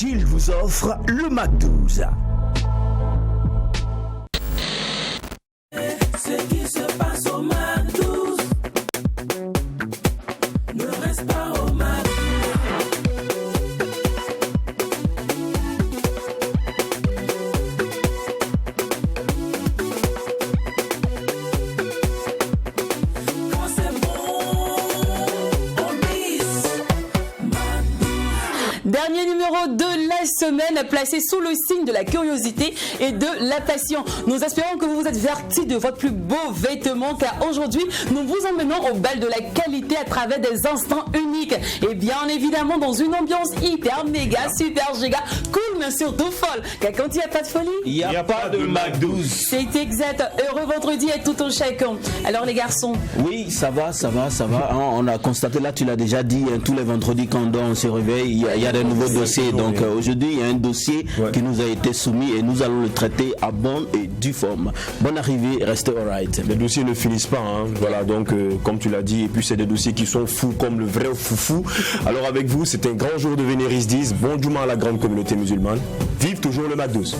Gilles vous offre le Mac 12. Ce qui se passe au Mac 12 ne reste pas au Mac 12. Quand c'est bon, on glisse. Mac 12. Dernier numéro de la semaine, placé sous le signe de la curiosité et de la passion. Nous espérons que vous vous êtes vêtis de votre plus beau vêtement, car aujourd'hui, nous vous emmenons au bal de la qualité à travers des instants uniques. Et bien évidemment, dans une ambiance hyper méga, super giga, cool, mais surtout folle. Car quand il n'y a pas de folie, Il n'y a pas de Mac 12. c'est exact. Heureux vendredi et tout au chacun. Alors les garçons, Oui, ça va. On a constaté, là tu l'as déjà dit, tous les vendredis quand on se réveille, il y a des nouveaux dossiers. Donc aujourd'hui, il y a un dossier qui nous a été soumis et nous allons le traiter à bonne et due forme. Bonne arrivée, restez alright. Les dossiers ne finissent pas, hein. Voilà, donc comme tu l'as dit, et puis c'est des dossiers qui sont fous comme le vrai foufou. Alors avec vous, c'est un grand jour de Vénéris 10. Bon Juma à la grande communauté musulmane. Vive toujours le Mac 12.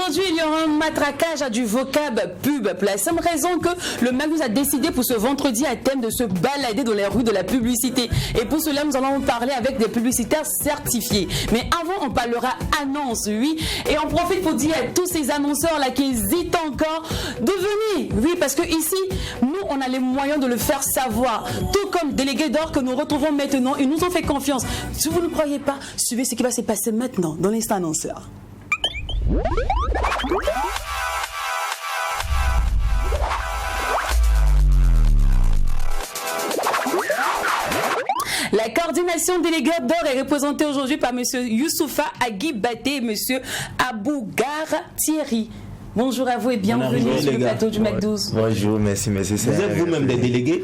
aujourd'hui, il y aura un matraquage à du vocab pub. Pour la simple raison que le Mac 12 a décidé pour ce vendredi à thème de se balader dans les rues de la publicité. Et pour cela, nous allons parler avec des publicitaires certifiés. Mais avant, on parlera annonce, oui. Et on profite pour dire à tous ces annonceurs-là qui hésitent encore de venir. Oui, parce que ici, nous, on a les moyens de le faire savoir. Tout comme Délégué d'Or que nous retrouvons maintenant. Ils nous ont fait confiance. Si vous ne croyez pas, suivez ce qui va se passer maintenant dans l'instant annonceur. La coordination Délégué d'Or est représentée aujourd'hui par M. Youssoufa Agibate et M. Abougar Thierry. Bonjour à vous et bienvenue Bonne arrivée, sur les le gars. plateau du Mac 12. Bonjour, merci. Vous êtes vous-même des délégués?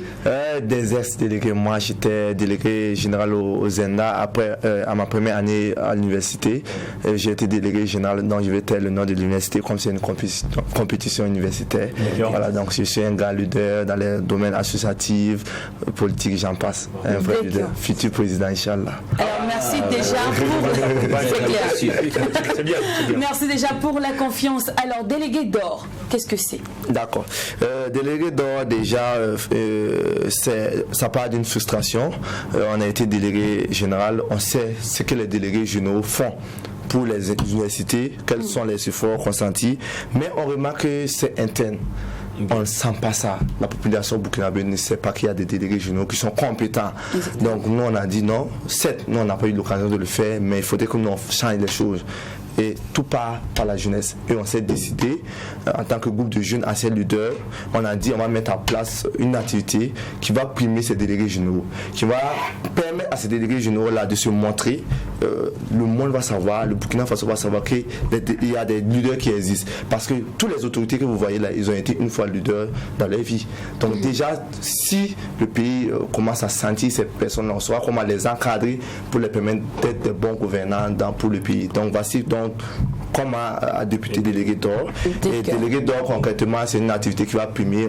Des ex-délégués. Moi, j'étais délégué général au Zenda. Après, à ma première année à l'université, j'ai été délégué général. Donc, je vais taire le nom de l'université comme c'est une compétition universitaire. Voilà, donc je suis un gars leader dans les domaines associatifs, politiques, j'en passe. Un vrai leader, futur président, Inch'Allah. Alors merci déjà pour... C'est clair. C'est bien. Merci déjà pour la confiance. Alors Délégué d'Or, qu'est-ce que c'est? D'accord. Délégué d'or, déjà, ça part d'une frustration. On a été délégué général, on sait ce que les délégués généraux font pour les universités, quels sont les efforts consentis, mais on remarque que c'est interne. On ne sent pas ça. La population burkinabé ne sait pas qu'il y a des délégués généraux qui sont compétents. Donc nous, on a dit non. Certes, nous, on n'a pas eu l'occasion de le faire, mais il faudrait que nous changions les choses. Et tout part par la jeunesse. Et on s'est décidé, en tant que groupe de jeunes anciens leaders, on a dit on va mettre en place une activité qui va primer ces délégués généraux, qui va permettre à ces délégués généraux-là de se montrer. Le monde va savoir, le Burkina Faso va savoir qu'il y a des leaders qui existent. Parce que toutes les autorités que vous voyez là, ils ont été une fois leaders dans leur vie. Donc déjà, si le pays commence à sentir ces personnes-là, on saura comment les encadrer pour les permettre d'être des bons gouvernants pour le pays. Donc voici donc comme un député délégué d'or. Et délégué d'or concrètement, c'est une activité qui va primer,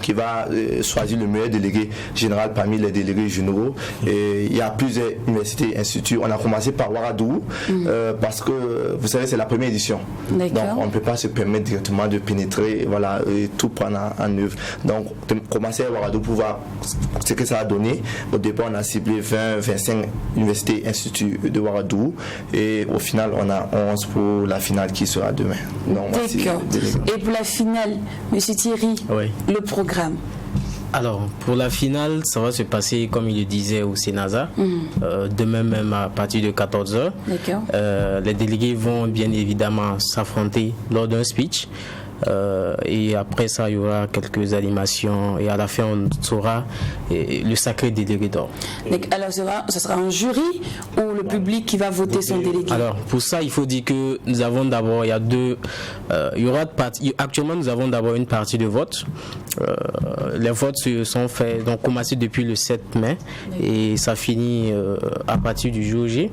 qui va choisir le meilleur délégué général parmi les délégués généraux. Et il y a plusieurs universités et instituts. On a commencé par Ouagadougou parce que, vous savez, c'est la première édition. Donc, on ne peut pas se permettre directement de pénétrer, voilà, et tout prendre en œuvre. Donc, commencer à Ouagadougou pour voir ce que ça a donné. Au départ, on a ciblé 20-25 universités et instituts de Ouagadougou. Et au final, on a 11 pour la finale qui sera demain. D'accord. Et pour la finale, M. Thierry, le programme. Alors, pour la finale, ça va se passer, comme il le disait, au Sénasa, demain même à partir de 14h. Les délégués vont bien évidemment s'affronter lors d'un speech. Et après ça, il y aura quelques animations et à la fin, on saura le sacré délégué d'or. Alors, ce sera un jury ou le public qui va voter son délégué? Alors, pour ça, il faut dire que nous avons d'abord, il y a deux, il y aura actuellement, nous avons d'abord une partie de vote. Les votes se sont faits, donc commencé depuis le 7 mai et ça finit à partir du jour J.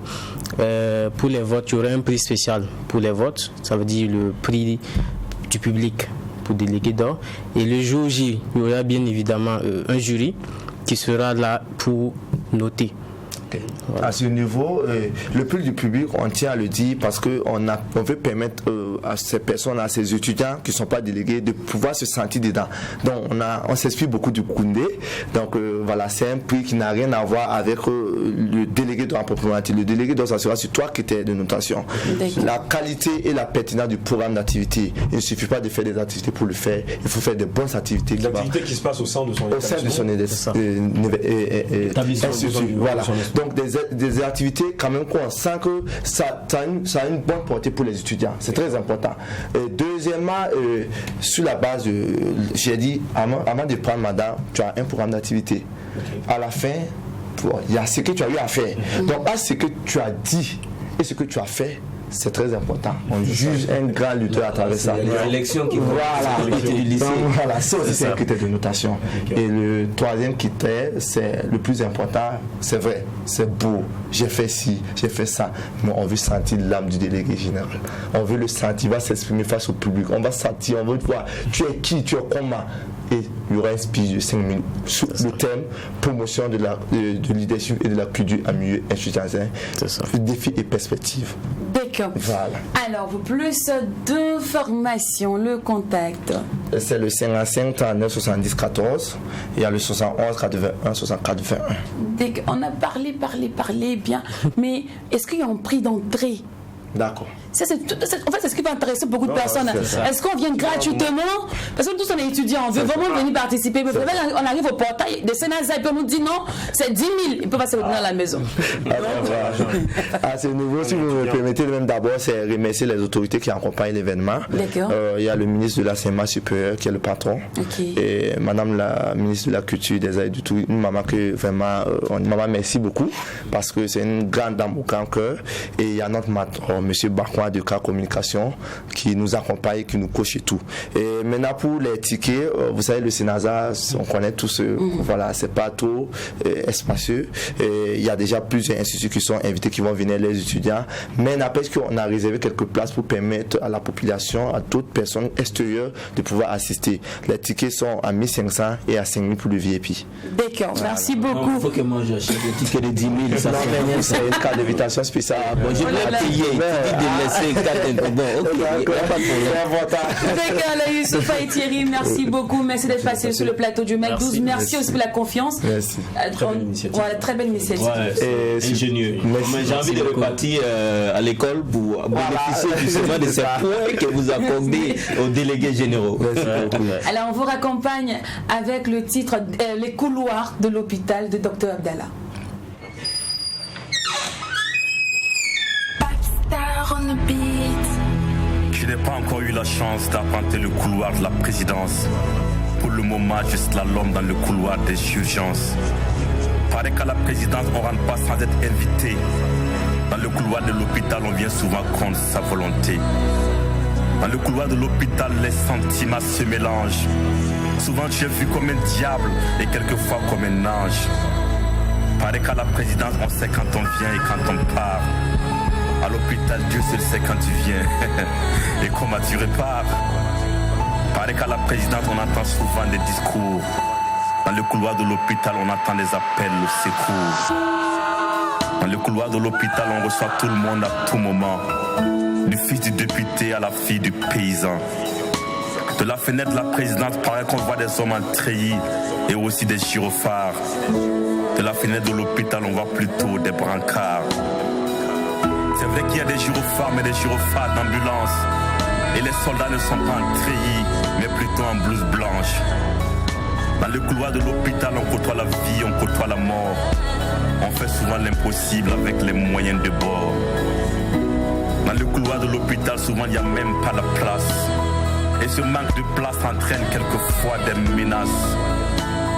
Pour les votes, il y aura un prix spécial pour les votes, ça veut dire le prix du public pour délégué d'or. Et le jour J, il y aura bien évidemment un jury qui sera là pour noter. À ce niveau, le plus du public, on tient à le dire parce qu'on veut permettre à ces personnes, à ces étudiants qui ne sont pas délégués de pouvoir se sentir dedans. Donc on s'explique beaucoup du Koundé. Donc voilà, c'est un prix qui n'a rien à voir avec le délégué doit proprement dire. Le délégué doit s'assurer sur trois critères de notation. La qualité et la pertinence du programme d'activité. Il ne suffit pas de faire des activités pour le faire. Il faut faire de bonnes activités. Des activités qui se passent au sein de son établissement. Voilà. Donc des activités quand même qu'on sent que ça a une bonne portée pour les étudiants. C'est très important. Et deuxièmement, sur la base, j'ai dit, avant de prendre madame, tu as un programme d'activité. À la fin, il y a ce que tu as eu à faire. Donc, à ce que tu as dit et ce que tu as fait, c'est très important. On juge un grand lutteur à travers ça. Il y a l'élection qui voilà, ça aussi c'est un critère de notation. Et le troisième critère, c'est le plus important, c'est vrai, c'est beau. J'ai fait ci, j'ai fait ça. Mais on veut sentir l'âme du délégué général. On veut le sentir, il va s'exprimer face au public. On va sentir, on veut voir, tu es qui, tu es comment. Et il y aura un speech de 5 minutes sur le thème promotion de leadership et de la culture à milieu institutionnel. Défis et perspectives. D'accord. Voilà. Alors, pour plus d'informations, le contact. C'est le 55 39 70 14. Il y a le 71 81 64 21. On a parlé bien. Mais est-ce qu'il y a un prix d'entrée? D'accord. En fait, c'est ce qui va intéresser beaucoup de personnes. Est-ce qu'on vient gratuitement? Parce que tous on est étudiants, on veut vraiment venir participer. Mais on arrive au portail de Sénasa et puis on nous dit non, c'est 10 000. Ils peuvent passer le temps à la maison. À ce niveau, si vous me permettez, même d'abord, c'est remercier les autorités qui accompagnent l'événement. Il y a le ministre de l'enseignement supérieur qui est le patron. Et madame la ministre de la culture, des arts du tout, une maman que vraiment, maman merci beaucoup parce que c'est une grande dame au grand cœur. Et il y a notre matron, monsieur Bakwa de Cas Communication qui nous accompagne, qui nous coach et tout. Et maintenant pour les tickets, vous savez le Sénasa, on connaît tous, voilà, c'est pas trop espacieux. Il y a déjà plusieurs instituts qui sont invités, qui vont venir, les étudiants. Mais n'empêche qu'on a réservé quelques places pour permettre à la population, à d'autres personnes extérieures de pouvoir assister. Les tickets sont à 1500 et à 5000 pour le VIP. D'accord, merci beaucoup. Il faut que moi j'achète le ticket de 10 000. Ça c'est une carte d'invitation spéciale. Bon, je vais payer. D'accord, Youssoufa et Thierry, merci beaucoup. Merci d'être passé sur le plateau du MEC 12. Merci aussi pour la confiance. Merci. Très belle initiative. Très belle initiative. Ingénieux. J'ai envie de repartir à l'école pour bénéficier justement de ces points que vous accordez aux délégués généraux. Alors, on vous raccompagne avec le titre Les couloirs de l'hôpital de Dr Abdallah. Je n'ai pas encore eu la chance d'arpenter le couloir de la présidence. Pour le moment, je slalome dans le couloir des urgences. Paraît qu'à la présidence, on ne rentre pas sans être invité. Dans le couloir de l'hôpital, on vient souvent contre sa volonté. Dans le couloir de l'hôpital, les sentiments se mélangent. Souvent, tu es vu comme un diable et quelquefois comme un ange. Paraît qu'à la présidence, on sait quand on vient et quand on part. À l'hôpital, Dieu seul sait quand tu viens et comment tu repars. Paraît qu'à la présidence, on entend souvent des discours. Dans le couloir de l'hôpital, on entend des appels au secours. Dans le couloir de l'hôpital, on reçoit tout le monde à tout moment. Du fils du député à la fille du paysan. De la fenêtre de la présidence, paraît qu'on voit des hommes en treillis et aussi des gyrophares. De la fenêtre de l'hôpital, on voit plutôt des brancards. C'est vrai qu'il y a des gyrophares, mais des gyrophares d'ambulance. Et les soldats ne sont pas en treillis, mais plutôt en blouse blanche. Dans le couloir de l'hôpital, on côtoie la vie, on côtoie la mort. On fait souvent l'impossible avec les moyens de bord. Dans le couloir de l'hôpital, souvent il n'y a même pas la place. Et ce manque de place entraîne quelquefois des menaces.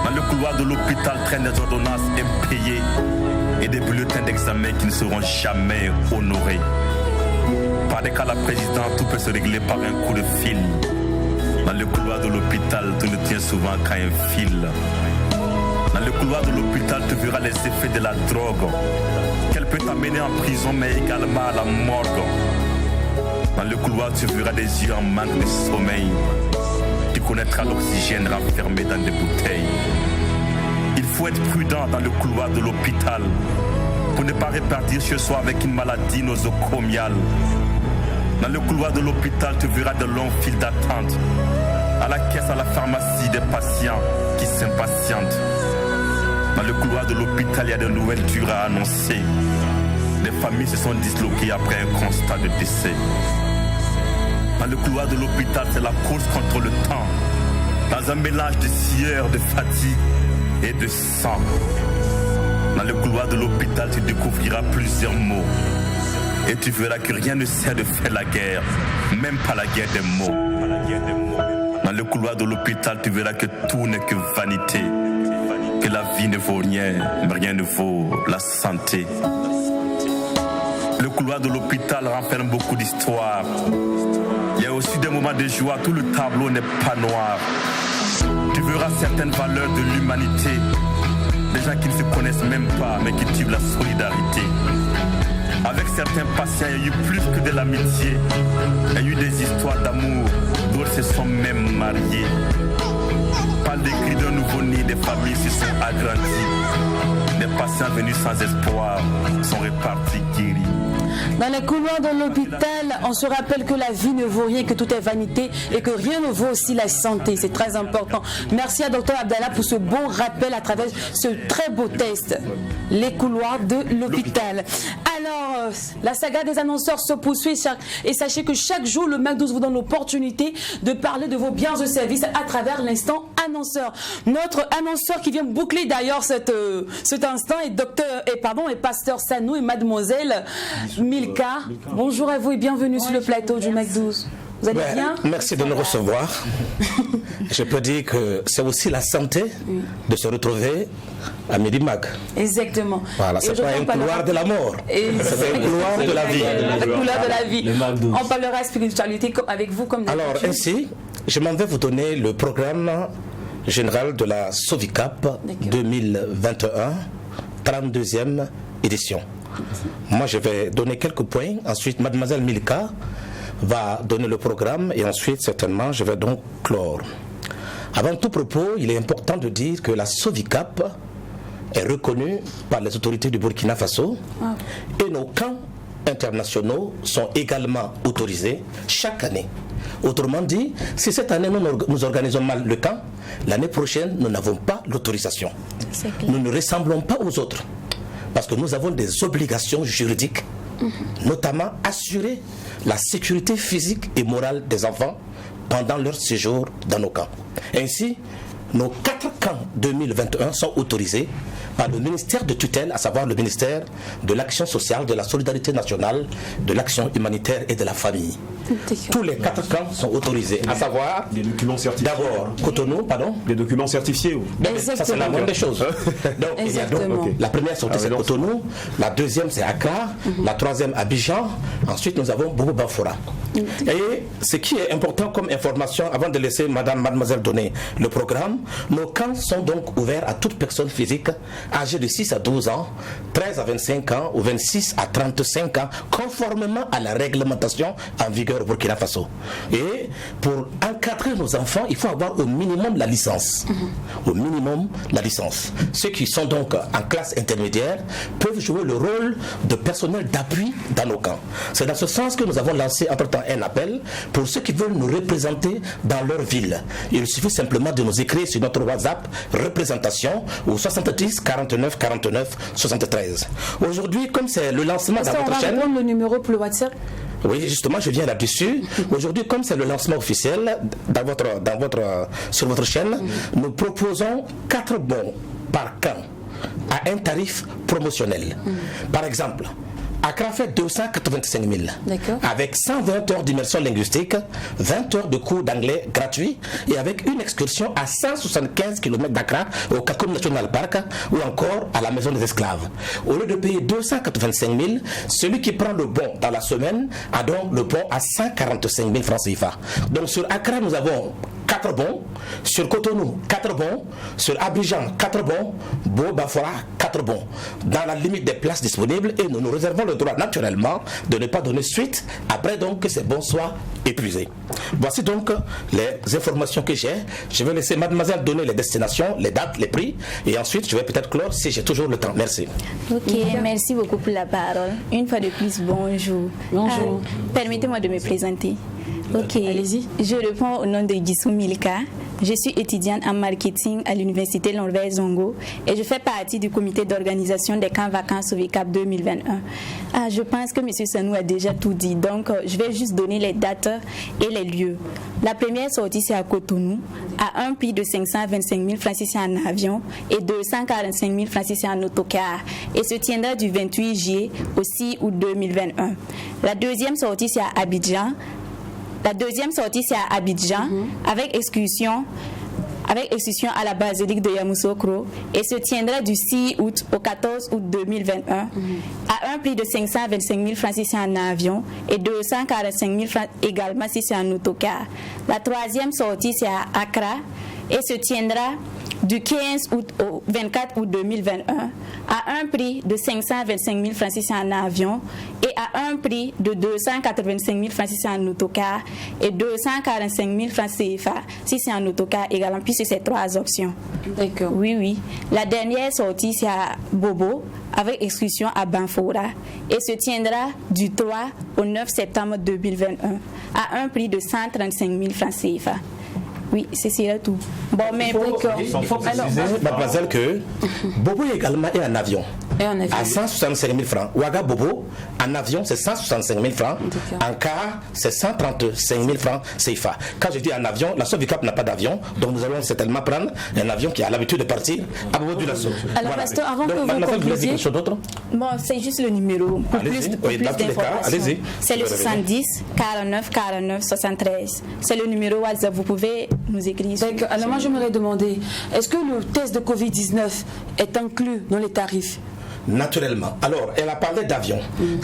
Dans le couloir de l'hôpital, traînent des ordonnances impayées et des bulletins d'examen qui ne seront jamais honorés. Paraît qu'à la présidence, tout peut se régler par un coup de fil. Dans le couloir de l'hôpital, tout ne tient souvent qu'à un fil. Dans le couloir de l'hôpital, tu verras les effets de la drogue, qu'elle peut t'amener en prison, mais également à la morgue. Dans le couloir, tu verras des yeux en manque de sommeil. Tu connaîtras l'oxygène renfermé dans des bouteilles. Il faut être prudent dans le couloir de l'hôpital. pour ne pas repartir chez soi avec une maladie nosocomiale. Dans le couloir de l'hôpital, tu verras de longs files d'attente. À la caisse, à la pharmacie, des patients qui s'impatientent. Dans le couloir de l'hôpital, il y a de nouvelles dures à annoncer. Les familles se sont disloquées après un constat de décès. Dans le couloir de l'hôpital, c'est la course contre le temps. Dans un mélange de sueur, de fatigue et de sang. Dans le couloir de l'hôpital, tu découvriras plusieurs mots. Et tu verras que rien ne sert de faire la guerre, même pas la guerre des mots. Dans le couloir de l'hôpital, tu verras que tout n'est que vanité. Que la vie ne vaut rien, mais rien ne vaut la santé. Le couloir de l'hôpital renferme beaucoup d'histoires. Il y a aussi des moments de joie, tout le tableau n'est pas noir. Tu verras certaines valeurs de l'humanité. Des gens qui ne se connaissent même pas, mais qui vivent la solidarité. Avec certains patients, il y a eu plus que de l'amitié. Il y a eu des histoires d'amour, d'autres se sont même mariés. Pas des cris d'un nouveau-né, des familles se sont agrandies. Des patients venus sans espoir sont repartis guéris. Dans les couloirs de l'hôpital, on se rappelle que la vie ne vaut rien, que tout est vanité et que rien ne vaut aussi la santé. C'est très important. Merci à Dr Abdallah pour ce bon rappel à travers ce très beau test. Les couloirs de l'hôpital. Alors, la saga des annonceurs se poursuit et sachez que chaque jour, le MAC12 vous donne l'opportunité de parler de vos biens et services à travers l'instant annonceur. Notre annonceur qui vient boucler d'ailleurs cet instant est pasteur Sanou et mademoiselle Milka. Bonjour à vous et bienvenue sur le plateau du MAC12. Vous allez bien? Merci de nous recevoir. Je peux dire que c'est aussi la santé de se retrouver à Midi Mag. Exactement. Voilà, c'est pas un couloir de la mort, c'est un couloir de la vie. Le couloir de la vie. On parlera spiritualité avec vous comme d'habitude. Alors ainsi, je m'en vais vous donner le programme général de la Sovicap 2021, 32e édition. Moi, je vais donner quelques points. Ensuite, mademoiselle Milka va donner le programme et ensuite, certainement, je vais donc clore. Avant tout propos, il est important de dire que la Sovicap est reconnue par les autorités du Burkina Faso et nos camps internationaux sont également autorisés chaque année. Autrement dit, si cette année nous organisons mal le camp, l'année prochaine, nous n'avons pas l'autorisation. Nous ne ressemblons pas aux autres parce que nous avons des obligations juridiques, notamment assurer la sécurité physique et morale des enfants pendant leur séjour dans nos camps. Ainsi, nos 4 camps 2021 sont autorisés par le ministère de tutelle, à savoir le ministère de l'Action sociale, de la solidarité nationale, de l'action humanitaire et de la famille. Tous les 4 camps sont autorisés, à savoir d'abord Cotonou, des documents certifiés. Ça c'est la moindre des choses. Donc, il y a donc la première sortie c'est Cotonou, la deuxième c'est Accra, la troisième Abidjan, ensuite nous avons Bobo Bafora. Et ce qui est important comme information, avant de laisser mademoiselle donner le programme, nos camps sont donc ouverts à toute personne physique âgée de 6 à 12 ans, 13 à 25 ans ou 26 à 35 ans, conformément à la réglementation en vigueur au Burkina Faso. Et pour encadrer nos enfants, il faut avoir au minimum la licence. Au minimum la licence. Ceux qui sont donc en classe intermédiaire peuvent jouer le rôle de personnel d'appui dans nos camps. C'est dans ce sens que nous avons lancé entre-temps un appel pour ceux qui veulent nous représenter dans leur ville. Il suffit simplement de nous écrire sur notre WhatsApp représentation au 70 49 49 73. Aujourd'hui, comme c'est le lancement dans votre chaîne... On va répondre le numéro pour le WhatsApp. Oui, justement, je viens là-dessus. Aujourd'hui, comme c'est le lancement officiel sur votre chaîne, nous proposons 4 bons par camp à un tarif promotionnel. Par exemple, Accra fait 285 000 avec 120 heures d'immersion linguistique, 20 heures de cours d'anglais gratuits et avec une excursion à 175 km d'Accra au Kakoum National Park ou encore à la Maison des Esclaves. Au lieu de payer 285 000, celui qui prend le bon dans la semaine a donc le bon à 145 000 francs CFA. Donc sur Accra, nous avons 4 bons, sur Cotonou 4 bons, sur Abidjan 4 bons, Bafora 4 bons, dans la limite des places disponibles, et nous nous réservons le droit naturellement de ne pas donner suite après donc que ces bons soient épuisés. Voici donc les informations que j'ai. Je vais laisser mademoiselle donner les destinations, les dates, les prix, et ensuite je vais peut-être clore si j'ai toujours le temps. Merci. Ok, merci beaucoup pour la parole. Une fois de plus, bonjour. Bonjour. Permettez-moi de me présenter. Ok, allez-y. Je réponds au nom de Gisou Milka. Je suis étudiante en marketing à l'université Longueuil Zongo et je fais partie du comité d'organisation des camps vacances SOVICAP 2021. Je pense que M. Sanou a déjà tout dit, donc je vais juste donner les dates et les lieux. La première sortie, c'est à Cotonou, à un prix de 525 000 francs CFA en avion et 245 000 francs CFA en autocar, et se tiendra du 28 juillet au 6 août 2021. La deuxième sortie, c'est à Abidjan. Avec excursion à la basilique de Yamoussoukro, et se tiendra du 6 août au 14 août 2021 à un prix de 525 000 francs CFA en avion et 245 000 francs également si c'est en autocar. La troisième sortie, c'est à Accra et se tiendra du 15 août au 24 août 2021 à un prix de 525 000 francs CFA en avion et à un prix de 285 000 francs CFA en autocar et 245 000 francs CFA si c'est en autocar également, puisque c'est 3 options. D'accord. Oui. La dernière sortie, c'est à Bobo avec excursion à Banfora et se tiendra du 3 au 9 septembre 2021 à un prix de 135 000 francs CFA. Oui, c'est tout. Bon, mais il faut préciser, mademoiselle, que Bobo également est en avion. À 165 000 francs. Ouaga Bobo, en avion, c'est 165 000 francs. En car, c'est 135 000 francs CFA. Quand je dis en avion, la SOVICAP n'a pas d'avion, donc nous allons certainement prendre un avion qui a l'habitude de partir à Bobo du Lasso. Alors, pasteur, avant que vous conclusiez, quelque chose d'autre? Bon, c'est juste le numéro. Pour plus d'informations, c'est le 70 49 49 73. C'est le numéro WhatsApp. Vous pouvez nous écrire. Alors, moi, je me demander, est-ce que le test de Covid-19 est inclus dans les tarifs? Naturellement. Alors, elle a parlé d'avion.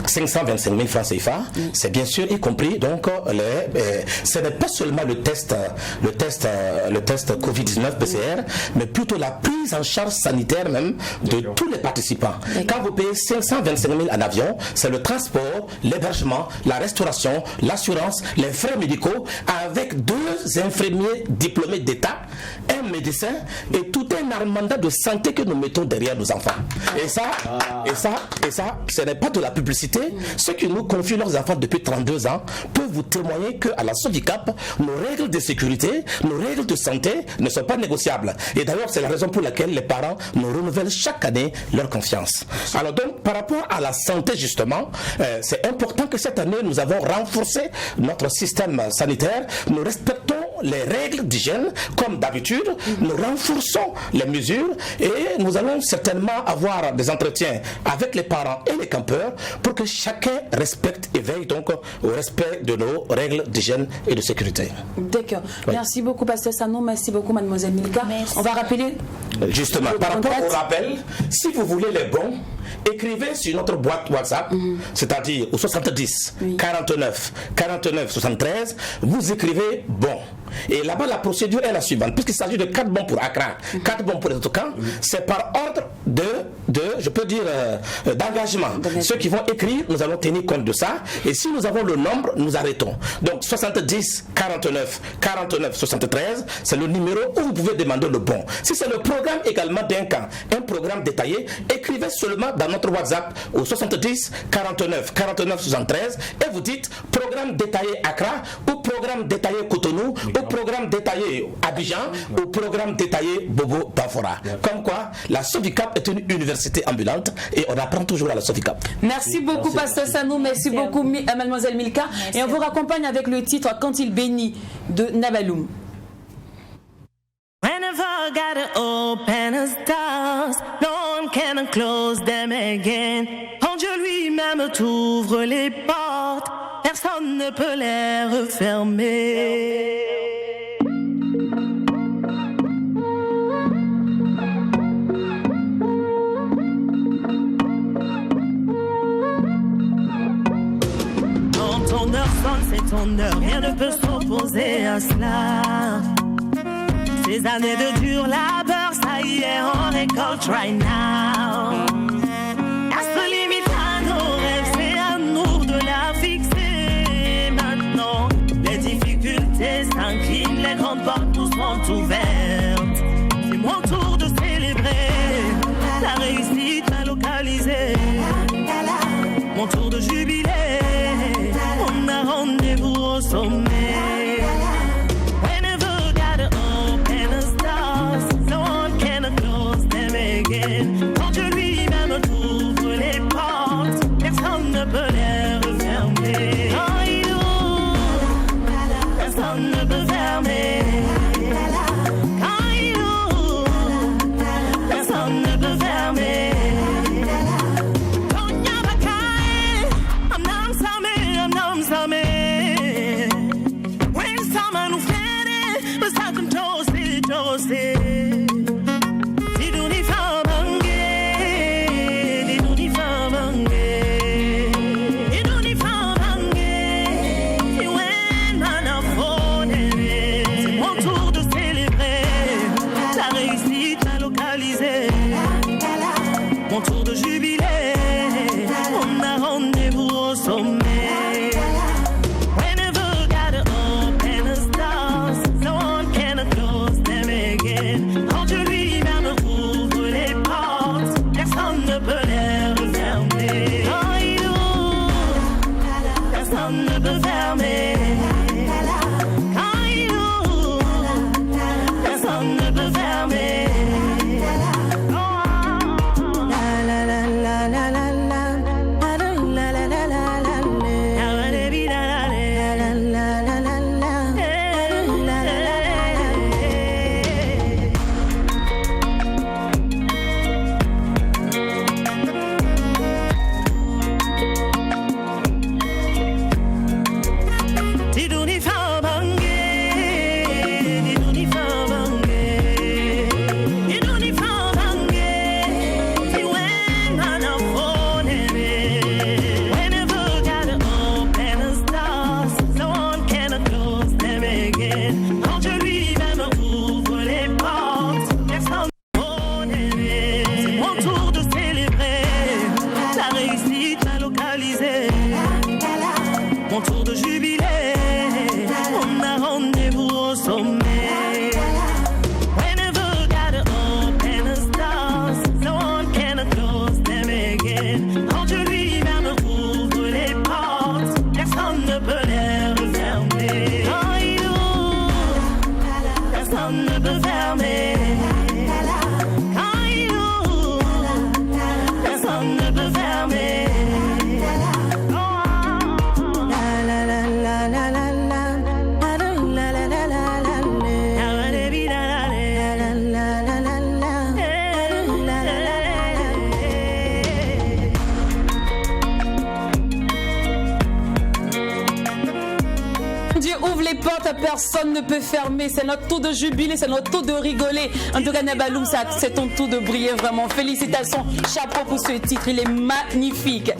525 000 francs CFA, c'est bien sûr y compris donc ce n'est pas seulement le test Covid-19 PCR, mais plutôt la prise en charge sanitaire même de tous les participants. Quand vous payez 525 000 en avion, c'est le transport, l'hébergement, la restauration, l'assurance, les frais médicaux, avec 2 infirmiers diplômés d'État, un médecin et tout un armada de santé que nous mettons derrière nos enfants. Et ça, ce n'est pas de la publicité. Ceux qui nous confient leurs enfants depuis 32 ans peuvent vous témoigner qu'à la SOVICAP, nos règles de sécurité, nos règles de santé ne sont pas négociables. Et d'ailleurs, c'est la raison pour laquelle les parents nous renouvellent chaque année leur confiance. Alors donc, par rapport à la santé justement, c'est important que cette année, nous avons renforcé notre système sanitaire. Nous respectons les règles d'hygiène comme d'habitude. Nous renforçons les mesures et nous allons certainement avoir des entretiens avec les parents et les campeurs pour que chacun respecte et veille donc au respect de nos règles d'hygiène et de sécurité. D'accord. Oui. Merci beaucoup, pasteur Sanou. Merci beaucoup, mademoiselle Milka. Merci. On va rappeler. Justement, par rapport au rappel, si vous voulez les bons, écrivez sur notre boîte WhatsApp, c'est-à-dire au 70 49 49 73, vous écrivez bon. Et là-bas, la procédure est la suivante. Puisqu'il s'agit de 4 bons pour Accra, 4 bons pour les autres camps, c'est par ordre je peux dire, d'engagement. Ceux qui vont écrire, nous allons tenir compte de ça. Et si nous avons le nombre, nous arrêtons. Donc 70 49 49 73, c'est le numéro où vous pouvez demander le bon. Si c'est le programme également d'un camp, un programme détaillé, écrivez seulement dans notre WhatsApp au 70 49 49 73 et vous dites programme détaillé Accra ou programme détaillé Cotonou ou programme détaillé Abidjan ou programme détaillé Bobo Banfora. Comme quoi, la SOVICAP est une université ambulante et on apprend toujours à la SOVICAP. Merci beaucoup, pasteur Sanou. Merci beaucoup, mademoiselle Milka. Et on vous raccompagne avec le titre Quand il bénit de Nabaloum. Whenever I gotta open his doors, no one can close them again. Quand Dieu lui-même t'ouvre les portes, personne ne peut les refermer. Quand ton heure sonne, c'est ton heure, rien ne peut s'opposer à cela. Ces années de dur labeur, ça y est, on récolte right now. À se limite à nos rêves, c'est à nous de la fixer. Maintenant, les difficultés s'inclinent, les grandes portes nous sont ouvertes. C'est mon tour de célébrer la réussite à localiser. Mon tour de jubilé, on a rendez-vous au sommet. Whenever gotta open the stars, no one can close them again. Quand Dieu lui-même ouvre les portes, personne ne peut les refermer. Quand il ouvre, personne ne peut fermer. Quand il ouvre, personne ne peut fermer. Mon tour de jubilé, on a rendez-vous au sommet. Whenever gotta open the stars, no one can close them again. Quand Dieu lui-même ouvre les portes, personne ne peut les refermer. Quand il ouvre, personne ne peut fermer. Quand il ouvre, personne ne peut fermer. Mon tour de jubilé, on a rendez-vous au sommet. Whenever gotta open the stars, no one can close them again. Quand Dieu lui-même ouvre les portes, personne ne peut les refermer. Quand il ouvre, personne ne peut fermer. Quand il ouvre, personne ne peut fermer. Personne ne peut fermer, c'est notre tour de jubilé, c'est notre tour de rigoler. En tout cas, Nabaloum, c'est ton tour de briller vraiment. Félicitations, chapeau pour ce titre, il est magnifique.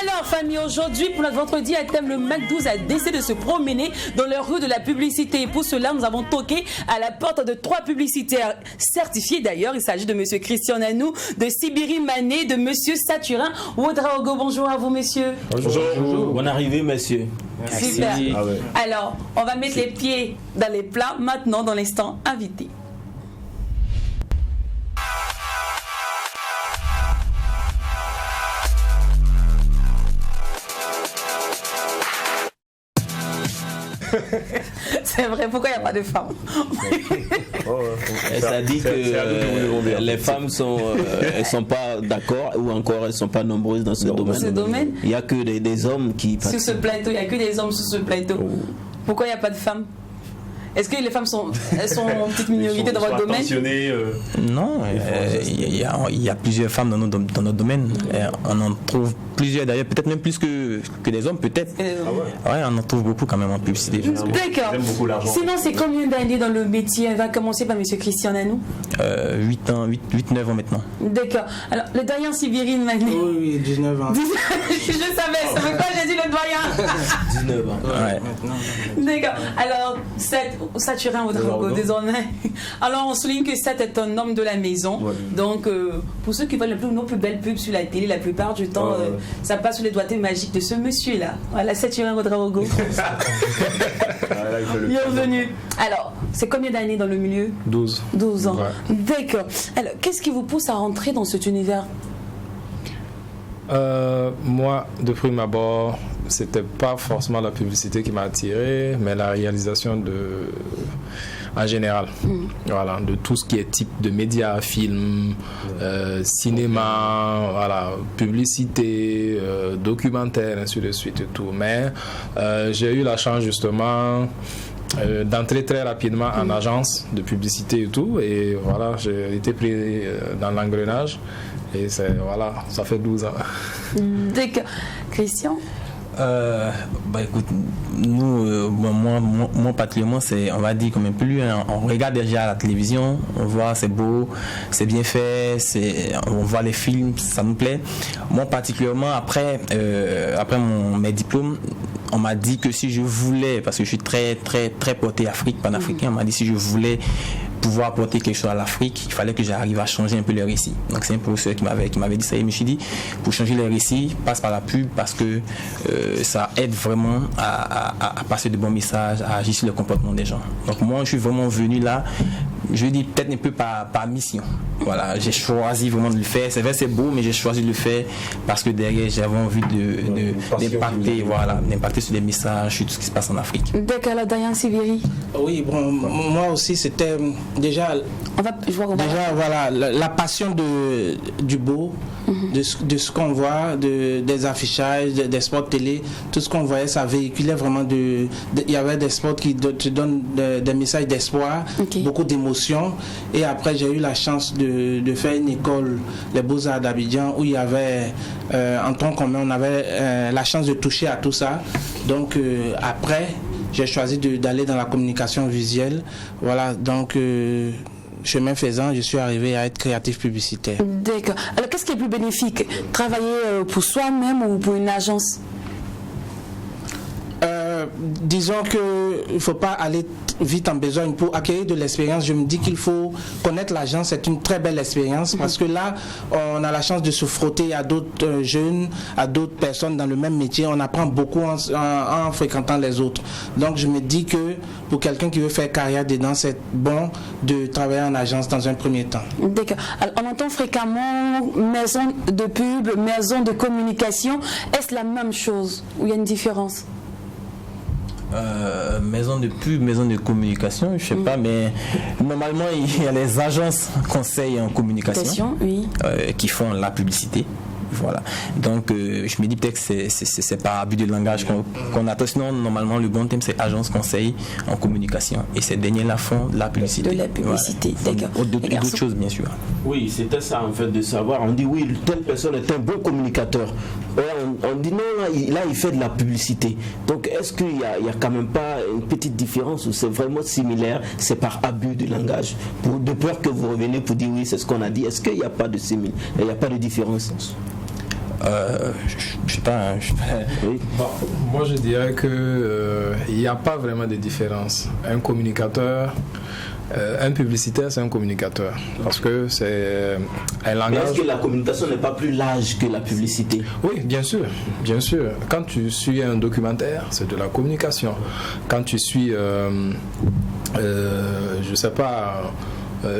Alors, famille, aujourd'hui, pour notre vendredi à thème, le Mac 12 a décidé de se promener dans les rues de la publicité. Et pour cela, nous avons toqué à la porte de 3 publicitaires certifiés d'ailleurs. Il s'agit de monsieur Christian Nanou, de Sibiri Mané, de monsieur Saturin Ouedraogo. Bonjour à vous, messieurs. Bonjour. Bonne arrivée, messieurs. Merci. Super. Ah ouais. Alors, on va mettre les pieds dans les plats maintenant dans l'instant invité. C'est vrai, pourquoi il n'y a pas de femmes? Ça dit que les femmes sont pas d'accord ou encore elles sont pas nombreuses dans ce domaine. Il n'y a que des hommes qui participent. Sur ce plateau, il n'y a que des hommes sur ce plateau. Pourquoi il n'y a pas de femmes? Est-ce que les femmes sont en petite minorité dans votre domaine? Non, il y a plusieurs femmes dans notre domaine. On en trouve plusieurs d'ailleurs, peut-être même plus que des hommes, peut-être. Ah ouais, on en trouve beaucoup quand même en publicité. D'accord. Sinon, c'est combien d'années dans le métier? On va commencer par M. Christian Nanou. 8 ans, 8-9 ans maintenant. D'accord. Alors, le doyen Sibiri Mané. Oui, 19 ans. Je savais, c'est pourquoi j'ai dit le doyen. 19 ans. Ouais. D'accord. Alors, Saturin Ouedraogo, désormais. Alors, on souligne que Seth est un homme de la maison. Ouais. Donc, pour ceux qui veulent nos plus belles pubs sur la télé, la plupart du temps, ça passe sous les doigtés magiques de ce monsieur-là. Voilà, Saturin Ouedraogo. Bienvenue. Alors, c'est combien d'années dans le milieu? 12. 12 ans. Ouais. D'accord. Alors, qu'est-ce qui vous pousse à rentrer dans cet univers? Moi, de prime abord, c'était pas forcément la publicité qui m'a attiré, mais la réalisation en général. Voilà, de tout ce qui est type de médias, films, cinéma, voilà, publicité, documentaire, ainsi de suite et tout. Mais j'ai eu la chance justement d'entrer très rapidement en agence de publicité et tout, et voilà, j'ai été pris dans l'engrenage. Et voilà, ça fait 12 ans. D'accord. Christian? Écoute, nous, moi particulièrement, c'est, on va dire quand même plus, hein, on regarde déjà la télévision, on voit c'est beau, c'est bien fait, on voit les films, ça nous plaît. Moi particulièrement, après mes diplômes, on m'a dit que si je voulais, parce que je suis très très très porté Afrique, panafricain, on m'a dit si je voulais pouvoir apporter quelque chose à l'Afrique, il fallait que j'arrive à changer un peu les récits. Donc c'est un professeur qui m'avait dit ça, et je me suis dit, pour changer les récits, passe par la pub, parce que ça aide vraiment à passer de bons messages, à agir sur le comportement des gens. Donc moi, je suis vraiment venu là, je dis peut-être un peu par mission. Voilà, j'ai choisi vraiment de le faire. C'est vrai, c'est beau, mais j'ai choisi de le faire parce que derrière, j'avais envie d'impacter sur les messages, sur tout ce qui se passe en Afrique. D'accord, la Diane Siviri. Oui, bon, moi aussi, c'était déjà voilà, la passion du beau, de ce qu'on voit, des affichages, des spots télé, tout ce qu'on voyait, ça véhiculait vraiment il y avait des spots qui te donnent des messages d'espoir, beaucoup d'émotions. Et après, j'ai eu la chance de faire une école, les Beaux-Arts d'Abidjan, où il y avait, en tronc commun, on avait la chance de toucher à tout ça. Donc, après, j'ai choisi d'aller dans la communication visuelle. Voilà, donc, chemin faisant, je suis arrivé à être créatif publicitaire. D'accord. Alors, qu'est-ce qui est plus bénéfique? Travailler pour soi-même ou pour une agence? Disons qu'il ne faut pas aller vite en besogne pour acquérir de l'expérience. Je me dis qu'il faut connaître l'agence, c'est une très belle expérience parce que là, on a la chance de se frotter à d'autres jeunes, à d'autres personnes dans le même métier. On apprend beaucoup en fréquentant les autres. Donc je me dis que pour quelqu'un qui veut faire carrière dedans, c'est bon de travailler en agence dans un premier temps. D'accord. Alors, on entend fréquemment maison de pub, maison de communication. Est-ce la même chose ou il y a une différence? Maison de pub, maison de communication, je sais pas, mais normalement il y a les agences conseils en communication qui font la publicité. Voilà. Donc je me dis peut-être que c'est par abus de langage qu'on attend. Sinon normalement le bon thème c'est agence conseil en communication et ces derniers là font de la publicité. De la publicité, voilà. D'accord. D'autres choses bien sûr. Oui, c'était ça en fait de savoir. On dit oui, telle personne est un bon communicateur. On dit non, là il fait de la publicité. Donc est-ce qu'il y a quand même pas une petite différence ou c'est vraiment similaire? C'est par abus de langage. De peur que vous reveniez pour dire oui, c'est ce qu'on a dit. Est-ce qu'il n'y a pas de il n'y a pas de différence? Je sais pas. Oui. Bon, moi je dirais que il n'y a pas vraiment de différence. Un communicateur, un publicitaire, c'est un communicateur parce que c'est un langage. Mais est-ce que la communication n'est pas plus large que la publicité? Oui, bien sûr, bien sûr. Quand tu suis un documentaire, c'est de la communication. Quand tu suis, je sais pas,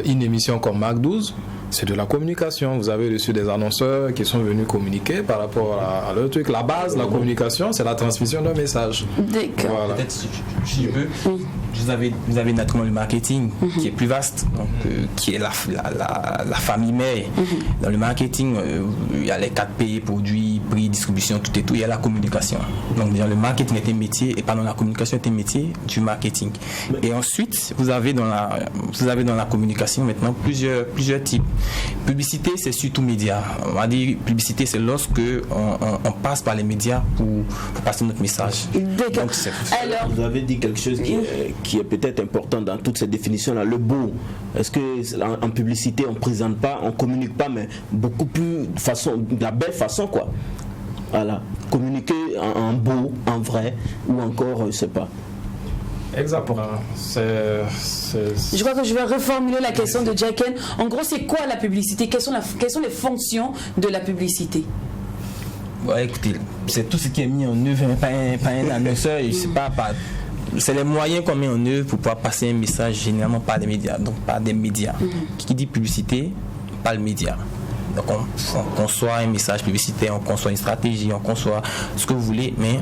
une émission comme Mac 12. C'est de la communication. Vous avez reçu des annonceurs qui sont venus communiquer par rapport à leur truc. La base de la communication, c'est la transmission d'un message. D'accord. Voilà. Peut-être si je peux. Vous avez naturellement le marketing qui est plus vaste, donc, qui est la famille mère. Dans le marketing, il y a les 4 P, produits, prix, distribution, tout et tout. Il y a la communication. Donc déjà, le marketing est un métier et pardon, la communication est un métier du marketing. Et ensuite, vous avez dans la communication maintenant plusieurs types. Publicité, c'est surtout médias. On va dire publicité, c'est lorsque on passe par les médias pour passer notre message. D'accord. Alors, vous avez dit quelque chose qui est peut-être important dans toutes ces définitions-là. Le beau, est-ce que en publicité, on ne présente pas, on ne communique pas, mais beaucoup plus de la belle façon, quoi? voilà, communiquer en beau, en vrai, ou encore, je sais pas. Exactement. Je crois que je vais reformuler la question de Jacken. En gros, c'est quoi la publicité? Quelles sont les fonctions de la publicité? Ouais, écoutez, c'est tout ce qui est mis en œuvre, pas un annonceur, c'est les moyens qu'on met en œuvre pour pouvoir passer un message généralement par les médias. Donc par des médias. Qui dit publicité, pas le média. Donc on conçoit un message publicitaire, on conçoit une stratégie, on conçoit ce que vous voulez, mais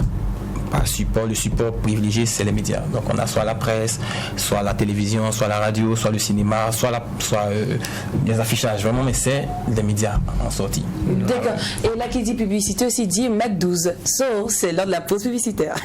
le support privilégié, c'est les médias. Donc on a soit la presse, soit la télévision, soit la radio, soit le cinéma, soit les affichages, vraiment, mais c'est les médias en sortie. D'accord. Et là qui dit publicité aussi dit Mac 12. So, c'est l'heure de la pause publicitaire.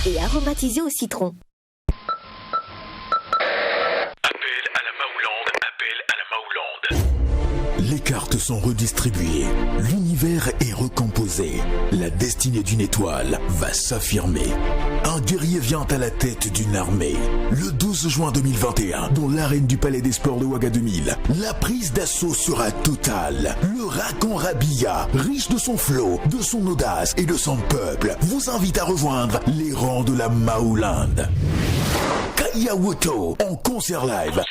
Et aromatisé au citron. Appel à la Mahoulande. Les cartes sont redistribuées. L'univers est recomposé. La destinée d'une étoile va s'affirmer. Un guerrier vient à la tête d'une armée. Le 12 juin 2021, dans l'arène du Palais des Sports de Ouagadougou, la prise d'assaut sera totale. Le Rakan Rabia, riche de son flot, de son audace et de son peuple, vous invite à rejoindre les rangs de la Mahoulande. Kaya Woto en concert live.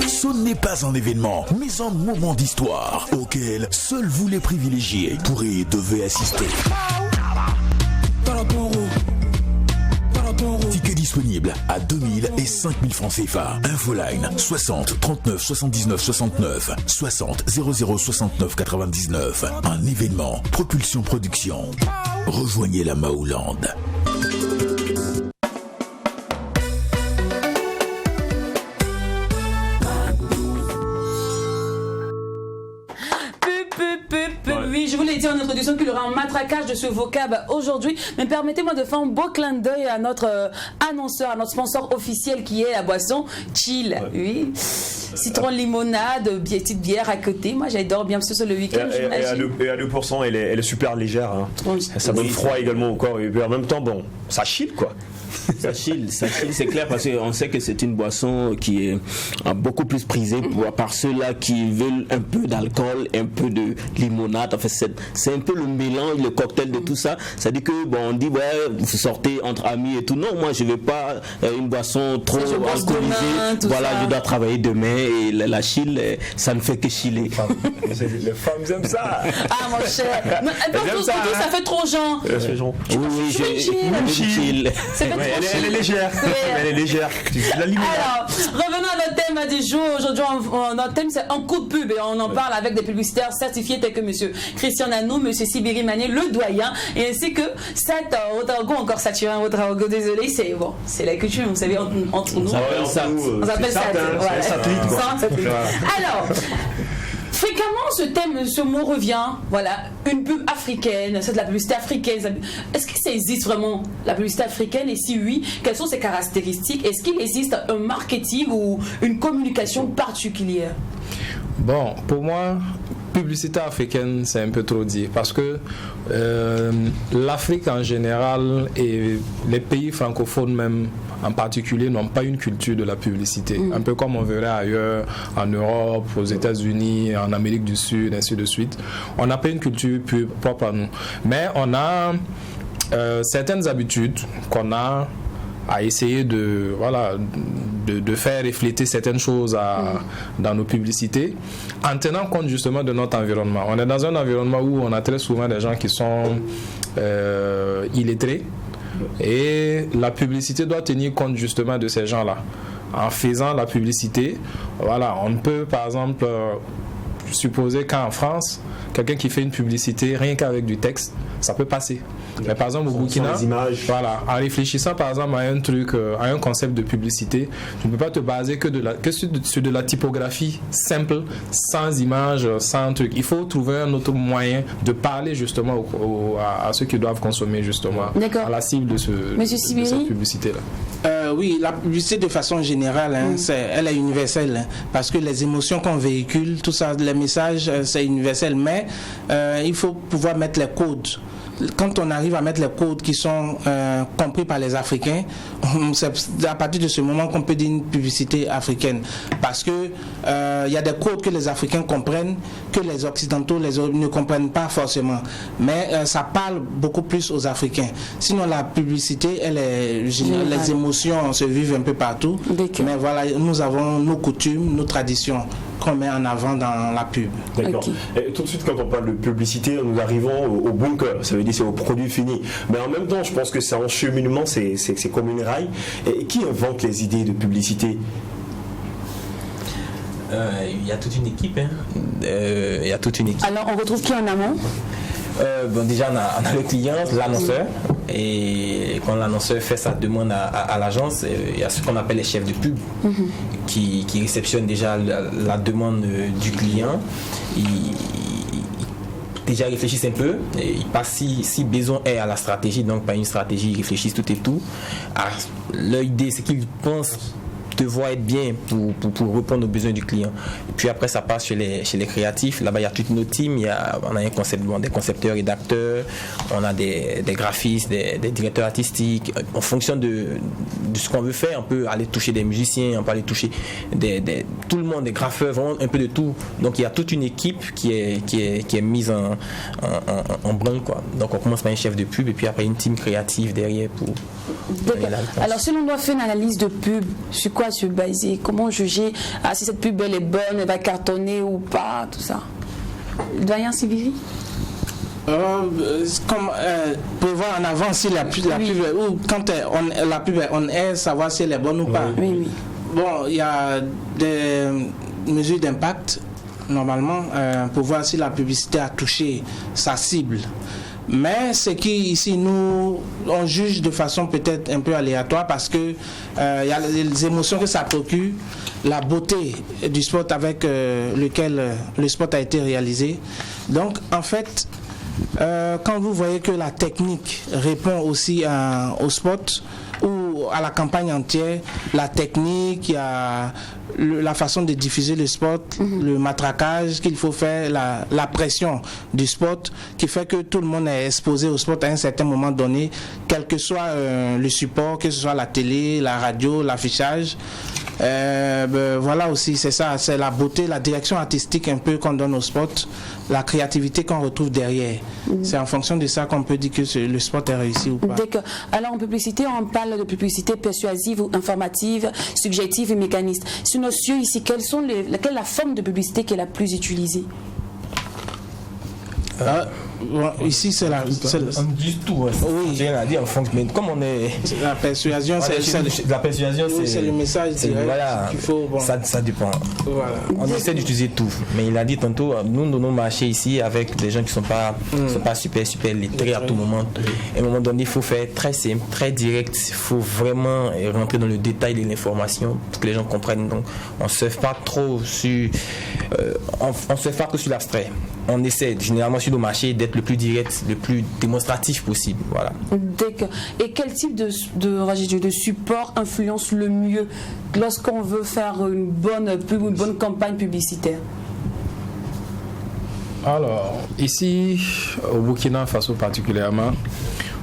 Ce n'est pas un événement, mais un moment d'histoire auquel seuls vous les privilégiés pourrez et devez assister. Tickets disponibles à 2000 et 5000 francs CFA. Infoline 60 39 79 69 60 00 69 99. Un événement Propulsion Production. Rejoignez la Mahoulande. Oui, je vous l'ai dit en introduction qu'il y aura un matraquage de ce vocable aujourd'hui, mais permettez-moi de faire un beau clin d'œil à notre annonceur, à notre sponsor officiel qui est la boisson Chill. Oui, citron limonade, petite bière à côté. Moi j'adore bien, parce que c'est le week-end. Et à 2%, elle est super légère. Hein. Ça donne froid également au corps, et puis en même temps, bon, ça chill quoi. Ça chill, c'est clair, parce qu'on sait que c'est une boisson qui est beaucoup plus prisée par ceux-là qui veulent un peu d'alcool, un peu de limonade. En fait, c'est un peu le mélange, le cocktail de tout ça. Ça dit que, bon, on dit, ouais, vous sortez entre amis et tout. Non, moi, je ne veux pas une boisson trop alcoolisée. Voilà, je dois travailler demain et la chill, ça ne fait que chiller. Les femmes aiment ça. Ah, mon cher. Ça fait trop genre. Oui, je chill. Elle est légère. Elle est légère. Alors, revenons à notre thème du jour. Aujourd'hui, notre thème, c'est un coup de pub. Et on en parle avec des publicitaires certifiés tels que M. Christian Nanou, M. Sibiri Mané, le doyen, et ainsi que cet Otago, encore saturé, Otago, désolé, c'est la culture, vous savez, entre nous. On s'appelle ça. Alors, fréquemment, ce mot revient. Voilà, une pub africaine, c'est de la publicité africaine. Est-ce que ça existe vraiment, la publicité africaine? Et si oui, quelles sont ses caractéristiques? Est-ce qu'il existe un marketing ou une communication particulière? Bon, pour moi, publicité africaine, c'est un peu trop dit, parce que l'Afrique en général et les pays francophones même en particulier n'ont pas une culture de la publicité, un peu comme on verrait ailleurs en Europe, aux États-Unis, en Amérique du Sud, ainsi de suite. On n'a pas une culture propre à nous, mais on a certaines habitudes qu'on a à essayer de faire refléter certaines choses dans nos publicités, en tenant compte justement de notre environnement. On est dans un environnement où on a très souvent des gens qui sont illettrés, Et la publicité doit tenir compte justement de ces gens-là. En faisant la publicité, voilà, on peut par exemple supposer qu'en France, quelqu'un qui fait une publicité rien qu'avec du texte, ça peut passer. Mais par exemple au Burkina, voilà, en réfléchissant par exemple à un truc, à un concept de publicité, tu ne peux pas te baser que sur de la typographie simple, sans image, sans truc. Il faut trouver un autre moyen de parler justement à ceux qui doivent consommer justement à la cible de cette publicité-là. Oui, la publicité de façon générale, elle est universelle, parce que les émotions qu'on véhicule, tout ça, les messages, c'est universel, mais il faut pouvoir mettre les codes. Quand on arrive à mettre les codes qui sont compris par les Africains, c'est à partir de ce moment qu'on peut dire une publicité africaine. Parce que y a des codes que les Africains comprennent, que les Occidentaux ne comprennent pas forcément. Mais ça parle beaucoup plus aux Africains. Sinon, la publicité, les émotions se vivent un peu partout. Mais voilà, nous avons nos coutumes, nos traditions qu'on met en avant dans la pub. D'accord. Et tout de suite, quand on parle de publicité, nous arrivons au bunker. Ça veut dire c'est au produit fini. Mais en même temps, je pense que c'est un cheminement, c'est comme une rail. Et qui invente les idées de publicité? Il y a toute une équipe. Il y a toute une équipe. Alors, on retrouve qui en amont? Déjà, on a le client, l'annonceur. Et quand l'annonceur fait sa demande à l'agence, il y a ce qu'on appelle les chefs de pub qui réceptionnent déjà la demande du client. Déjà réfléchissent un peu, et ils passent si besoin est à la stratégie, donc pas une stratégie, ils réfléchissent tout et tout. Leur idée, c'est qu'ils pensent devoir être bien pour répondre aux besoins du client. Et puis après, ça passe chez les créatifs. Là-bas, il y a toute nos teams. On a des concepteurs, rédacteurs, on a des graphistes, des directeurs artistiques. En fonction de ce qu'on veut faire, on peut aller toucher des musiciens, on peut aller toucher tout le monde, des graffeurs, vraiment un peu de tout. Donc il y a toute une équipe qui est mise en branle, quoi. Donc on commence par un chef de pub et puis après une team créative derrière pour... Alors si l'on doit faire une analyse de pub, sur quoi se baser? Comment juger si cette pub elle est bonne, elle va cartonner ou pas, tout ça? Le doyen Sibiri? Prévoir en avant si la pub ou quand la pub on est, savoir si elle est bonne ou pas. Oui. Bon, il y a des mesures d'impact normalement pour voir si la publicité a touché sa cible. Mais c'est qu'ici, nous, on juge de façon peut-être un peu aléatoire parce que y a les émotions que ça procure, la beauté du spot avec lequel le spot a été réalisé. Donc, en fait, quand vous voyez que la technique répond aussi au spot ou à la campagne entière, la technique, il y a la façon de diffuser le spot, le matraquage qu'il faut faire, la pression du spot qui fait que tout le monde est exposé au spot à un certain moment donné, quel que soit le support, que ce soit la télé, la radio, l'affichage. Voilà aussi, c'est ça, c'est la beauté, la direction artistique un peu qu'on donne au spot, la créativité qu'on retrouve derrière. C'est en fonction de ça qu'on peut dire que le spot est réussi ou pas. D'accord. Alors en publicité, on parle de publicité persuasive ou informative, subjective et mécaniste. Sur nos cieux ici, quelle est la forme de publicité qui est la plus utilisée? Ici c'est la on dit tout, oui, j'ai rien à dire en fonction, mais comme on est la persuasion, c'est le message direct, voilà, qu'il faut, bon. ça dépend, voilà. On essaie d'utiliser tout, mais il a dit tantôt, nous nos marchés ici avec des gens qui sont pas super lettrés à tout moment. À un moment donné, il faut faire très simple, très direct, il faut vraiment rentrer dans le détail de l'information pour que les gens comprennent. Donc on surfe pas trop sur on surfe pas que sur l'abstrait. On essaie généralement sur nos marchés d'être le plus direct, le plus démonstratif possible. Voilà. D'accord. Et quel type de support influence le mieux lorsqu'on veut faire une bonne pub, une bonne campagne publicitaire? Alors, ici, au Burkina Faso particulièrement,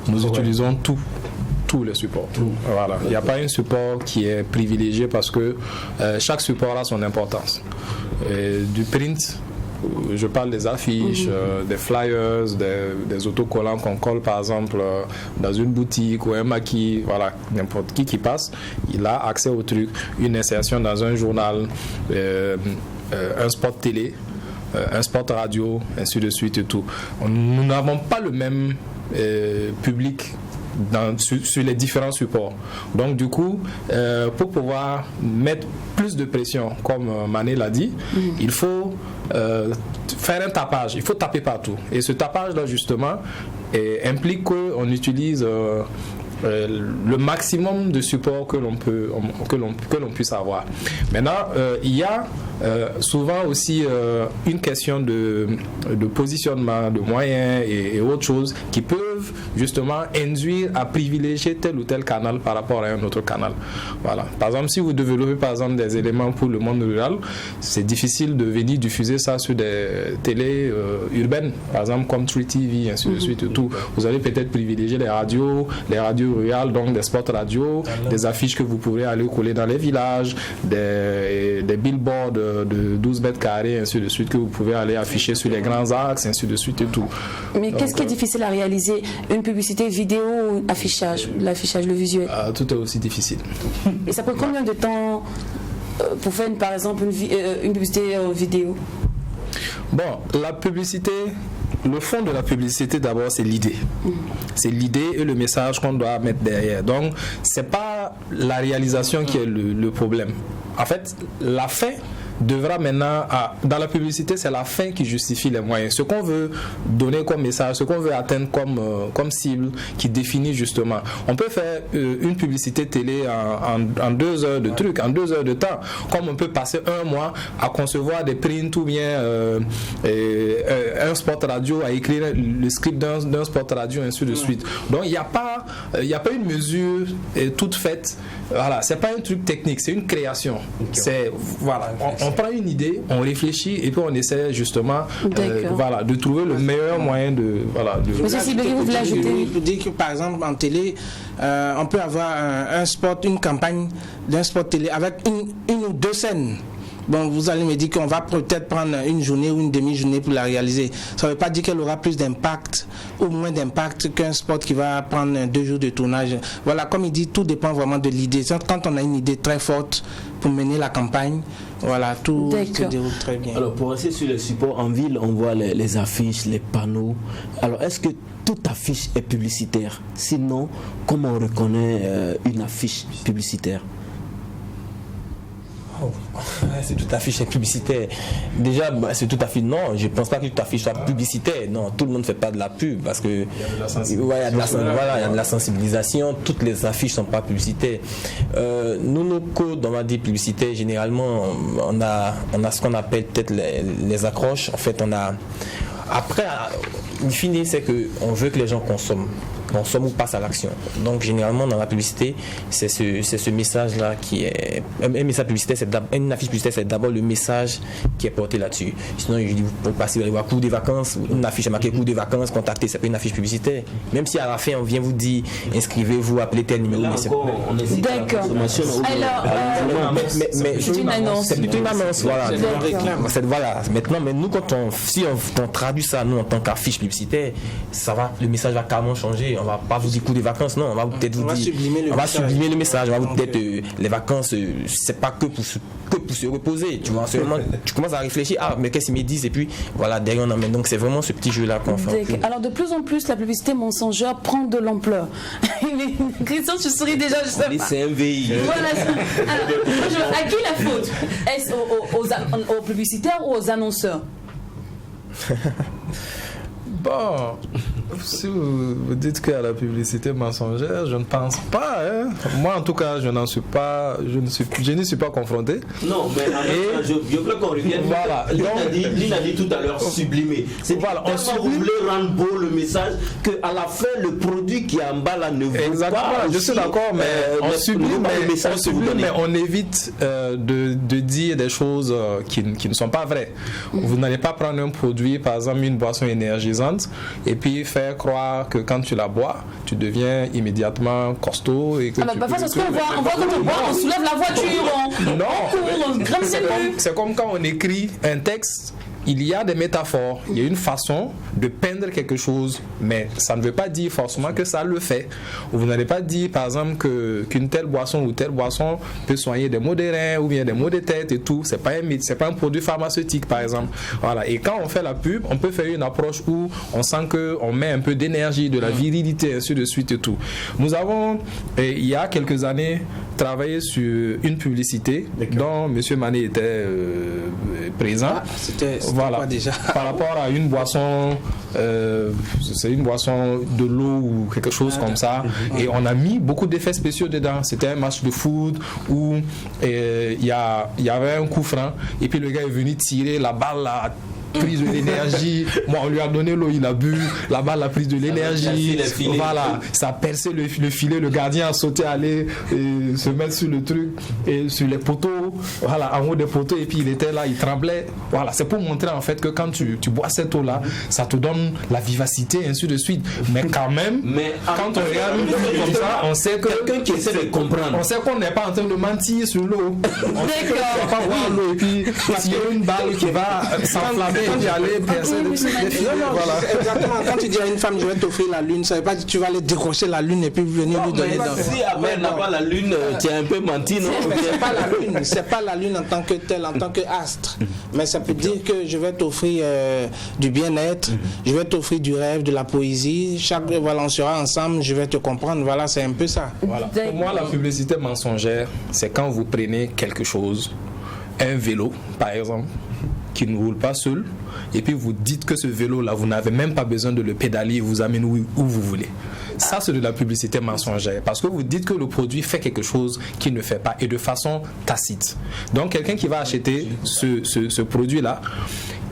nous utilisons tous les supports. Voilà. Il n'y a pas un support qui est privilégié parce que chaque support a son importance. Du print, je parle des affiches, des flyers, des autocollants qu'on colle par exemple dans une boutique ou un maquis, voilà, n'importe qui passe, il a accès au truc, une insertion dans un journal, un spot télé, un spot radio, ainsi de suite et tout. Nous n'avons pas le même public sur les différents supports. Donc du coup, pour pouvoir mettre plus de pression, comme Mané l'a dit, il faut faire un tapage, il faut taper partout. Et ce tapage-là, justement, implique qu'on utilise le maximum de support que l'on puisse avoir. Maintenant, il y a souvent aussi une question de positionnement, de moyens et autres choses qui peuvent justement induire à privilégier tel ou tel canal par rapport à un autre canal. Voilà. Par exemple, si vous développez par exemple des éléments pour le monde rural, c'est difficile de venir diffuser ça sur des télés urbaines, par exemple comme 3TV, ainsi de suite et tout. Vous allez peut-être privilégier les radios rurales, donc des spots radio, des affiches que vous pourrez aller coller dans les villages, des billboards de 12 mètres carrés, ainsi de suite, que vous pouvez aller afficher sur les grands axes, ainsi de suite et tout. Mais qu'est-ce qui est difficile à réaliser? Une publicité vidéo ou l'affichage, le visuel? Tout est aussi difficile. Et ça prend combien de temps pour faire par exemple une publicité vidéo? Bon, la publicité, le fond de la publicité d'abord, c'est l'idée. C'est l'idée et le message qu'on doit mettre derrière. Donc, c'est pas la réalisation qui est le problème. En fait, la fin devra maintenant, dans la publicité, c'est la fin qui justifie les moyens. Ce qu'on veut donner comme message, ce qu'on veut atteindre comme cible, qui définit justement. On peut faire une publicité télé en 2 heures de truc, en 2 heures de temps, comme on peut passer 1 mois à concevoir des prints ou bien un spot radio, à écrire le script d'un spot radio, ainsi de suite. Donc il n'y a pas une mesure toute faite. Voilà, c'est pas un truc technique, c'est une création. C'est voilà. On prend une idée, on réfléchit et puis on essaie justement de trouver le meilleur moyen de... Monsieur Sibéry, vous voulez ajouter? Je dire que par exemple en télé, on peut avoir un spot, une campagne d'un spot télé avec une ou 2 scènes. Bon, vous allez me dire qu'on va peut-être prendre une journée ou une demi-journée pour la réaliser. Ça ne veut pas dire qu'elle aura plus d'impact ou moins d'impact qu'un spot qui va prendre 2 jours de tournage. Voilà, comme il dit, tout dépend vraiment de l'idée. Quand on a une idée très forte pour mener la campagne, voilà, tout se déroule très bien. Alors, pour rester sur les supports en ville, on voit les affiches, les panneaux. Alors, est-ce que toute affiche est publicitaire? Sinon, comment on reconnaît une affiche publicitaire? C'est tout affiche publicitaire. Déjà, c'est tout affiche. Non, je ne pense pas que toute affiche soit publicitaire. Non, tout le monde ne fait pas de la pub parce que il y a de la sensibilisation. Toutes les affiches ne sont pas publicitaires. Nous, nos codes, on va dire publicitaires, généralement, on a ce qu'on appelle peut-être les accroches. En fait, on a. Après, in fine, c'est qu'on veut que les gens consomment ou passe à l'action. Donc généralement dans la publicité, c'est ce message-là qui est un message publicitaire, une affiche publicitaire, c'est d'abord le message qui est porté là-dessus. Sinon, je dis pour passer aller voir cours des vacances, une affiche marquée cours des vacances, contactez, c'est pas une affiche publicitaire. Même si à la fin on vient vous dire inscrivez-vous, appelez tel numéro. D'accord. Alors, c'est une annonce. C'est plutôt une annonce, voilà. Voilà. Maintenant, mais nous si on traduit ça nous en tant qu'affiche publicitaire, le message va carrément changer. On va pas vous dire cours des vacances, non, on va peut-être vous dire, on va sublimer le message, on va vous peut-être les vacances, c'est pas que pour se reposer, tu vois, seulement tu commences à réfléchir, mais qu'est-ce qu'ils me disent, et puis voilà, derrière on emmène. Donc c'est vraiment ce petit jeu-là qu'on fait. Alors de plus en plus, la publicité mensongère prend de l'ampleur. Christian, tu souris déjà, je sais pas. C'est un VI. Voilà. Alors, à qui la faute? Est-ce aux publicitaires ou aux annonceurs? Bon, si vous dites qu'à la publicité mensongère, je ne pense pas. Hein. Moi, en tout cas, je n'y suis pas confronté. Non, mais je veux qu'on revienne. Voilà. Lynn a dit tout à l'heure sublimer. C'est voilà, on voulait rendre beau le message qu'à la fin, le produit qui est en bas là ne vaut exactement, pas. Je suis d'accord, mais on sublime, mais on évite de dire des choses qui ne sont pas vraies. Vous n'allez pas prendre un produit, par exemple une boisson énergisante, et puis faire croire que quand tu la bois, tu deviens immédiatement costaud. Et que parfois, c'est ce qu'on voit. On voit quand on boit, on soulève la voiture, on court, on grimpe ses pommes. C'est comme quand on écrit un texte il y a des métaphores, il y a une façon de peindre quelque chose, mais ça ne veut pas dire forcément que ça le fait. Vous n'allez pas dire, par exemple, qu'une telle boisson ou telle boisson peut soigner des maux des reins ou bien des maux de tête et tout. C'est pas un produit pharmaceutique, par exemple. Voilà. Et quand on fait la pub, on peut faire une approche où on sent qu'on met un peu d'énergie, de la virilité, ainsi de suite et tout. Nous avons, il y a quelques années, travaillé sur une publicité dont M. Mané était présent. C'était voilà. quoi déjà? Par rapport à une boisson, c'est une boisson de l'eau ou quelque chose comme ça. Et on a mis beaucoup d'effets spéciaux dedans. C'était un match de foot où il y avait un coup franc et puis le gars est venu tirer la balle là, prise de l'énergie. Moi, on lui a donné l'eau, il a bu. La balle a pris de l'énergie. Voilà, ça a percé le filet. Le gardien a sauté, aller se mettre sur le truc et sur les poteaux. Voilà, en haut des poteaux. Et puis il était là, il tremblait. Voilà, c'est pour montrer en fait que quand tu bois cette eau-là, ça te donne la vivacité, et ainsi de suite. Mais quand même, quand on regarde une vidéo comme ça, on sait que quelqu'un qui essaie de comprendre. On sait qu'on n'est pas en train de mentir sur l'eau. On sait qu'on ne va pas voir l'eau et puis s'il y a une balle qui va s'enflammer. Exactement. Quand tu dis à une femme, je vais t'offrir la lune, ça veut pas dire que tu vas aller décrocher la lune et puis venir lui donner. Si après n'a pas la lune, tu as un peu menti, non? C'est pas la lune, c'est pas la lune en tant que telle, en tant que astre. Mais ça peut dire que je vais t'offrir du bien-être, je vais t'offrir du rêve, de la poésie. Voilà, on sera ensemble, je vais te comprendre. Voilà, c'est un peu ça. Voilà. Pour moi, la publicité mensongère, c'est quand vous prenez quelque chose, un vélo, par exemple, qui ne roule pas seul, et puis vous dites que ce vélo-là, vous n'avez même pas besoin de le pédaler, vous amène où vous voulez. Ça, c'est de la publicité mensongère, parce que vous dites que le produit fait quelque chose qu'il ne fait pas, et de façon tacite. Donc, quelqu'un qui va acheter ce produit-là,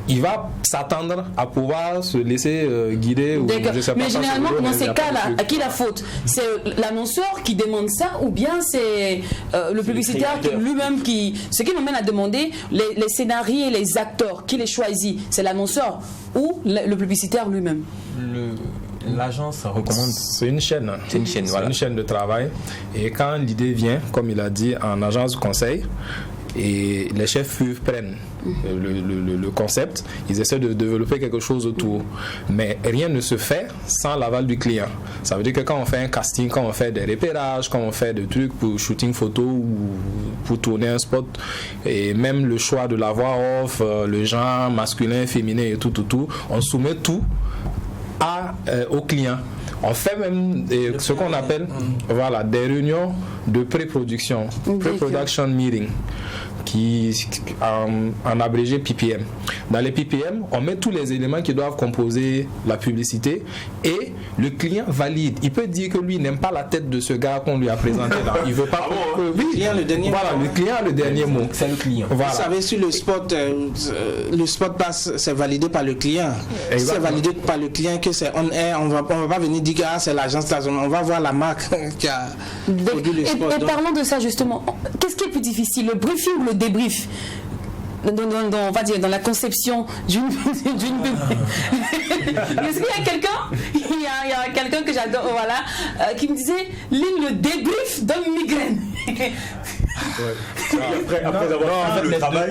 il va s'attendre à pouvoir se laisser guider. Ou, je sais pas, mais généralement, dans ces cas-là, à qui la faute? C'est l'annonceur qui demande ça ou bien c'est le publicitaire lui-même qui... Ce qui m'amène à demander, les scénarios et les acteurs, qui les choisit? C'est l'annonceur ou le publicitaire lui-même? L'agence recommande. C'est une chaîne. C'est une chaîne, voilà. C'est une chaîne de travail. Et quand l'idée vient, comme il a dit, en agence de conseil, et les chefs prennent le concept, ils essaient de développer quelque chose autour, mais rien ne se fait sans l'aval du client. Ça veut dire que quand on fait un casting, quand on fait des repérages, quand on fait des trucs pour shooting photo ou pour tourner un spot, et même le choix de la voix off, le genre masculin, féminin et tout, on soumet tout au client. On fait même ce qu'on appelle des réunions de pré-production, pre-production meeting, qui en abrégé PPM. Dans les PPM, on met tous les éléments qui doivent composer la publicité et le client valide. Il peut dire que lui n'aime pas la tête de ce gars qu'on lui a présenté là. Il veut pas. Le client le dernier mot. Le client a le dernier mot. C'est le client. Voilà. Vous savez, sur le spot passe, c'est validé par le client. Si c'est validé par le client que c'est on air, on va pas venir dire que c'est l'agence, on va voir la marque qui a produit le spot. Et parlons de ça justement. Qu'est-ce qui est plus difficile, le briefing ou le débrief? On va dire dans la conception d'une Est-ce qu'il y a quelqu'un il y a quelqu'un que j'adore, voilà, qui me disait Lynn, le débrief donne migraine. Après avoir fait le travail,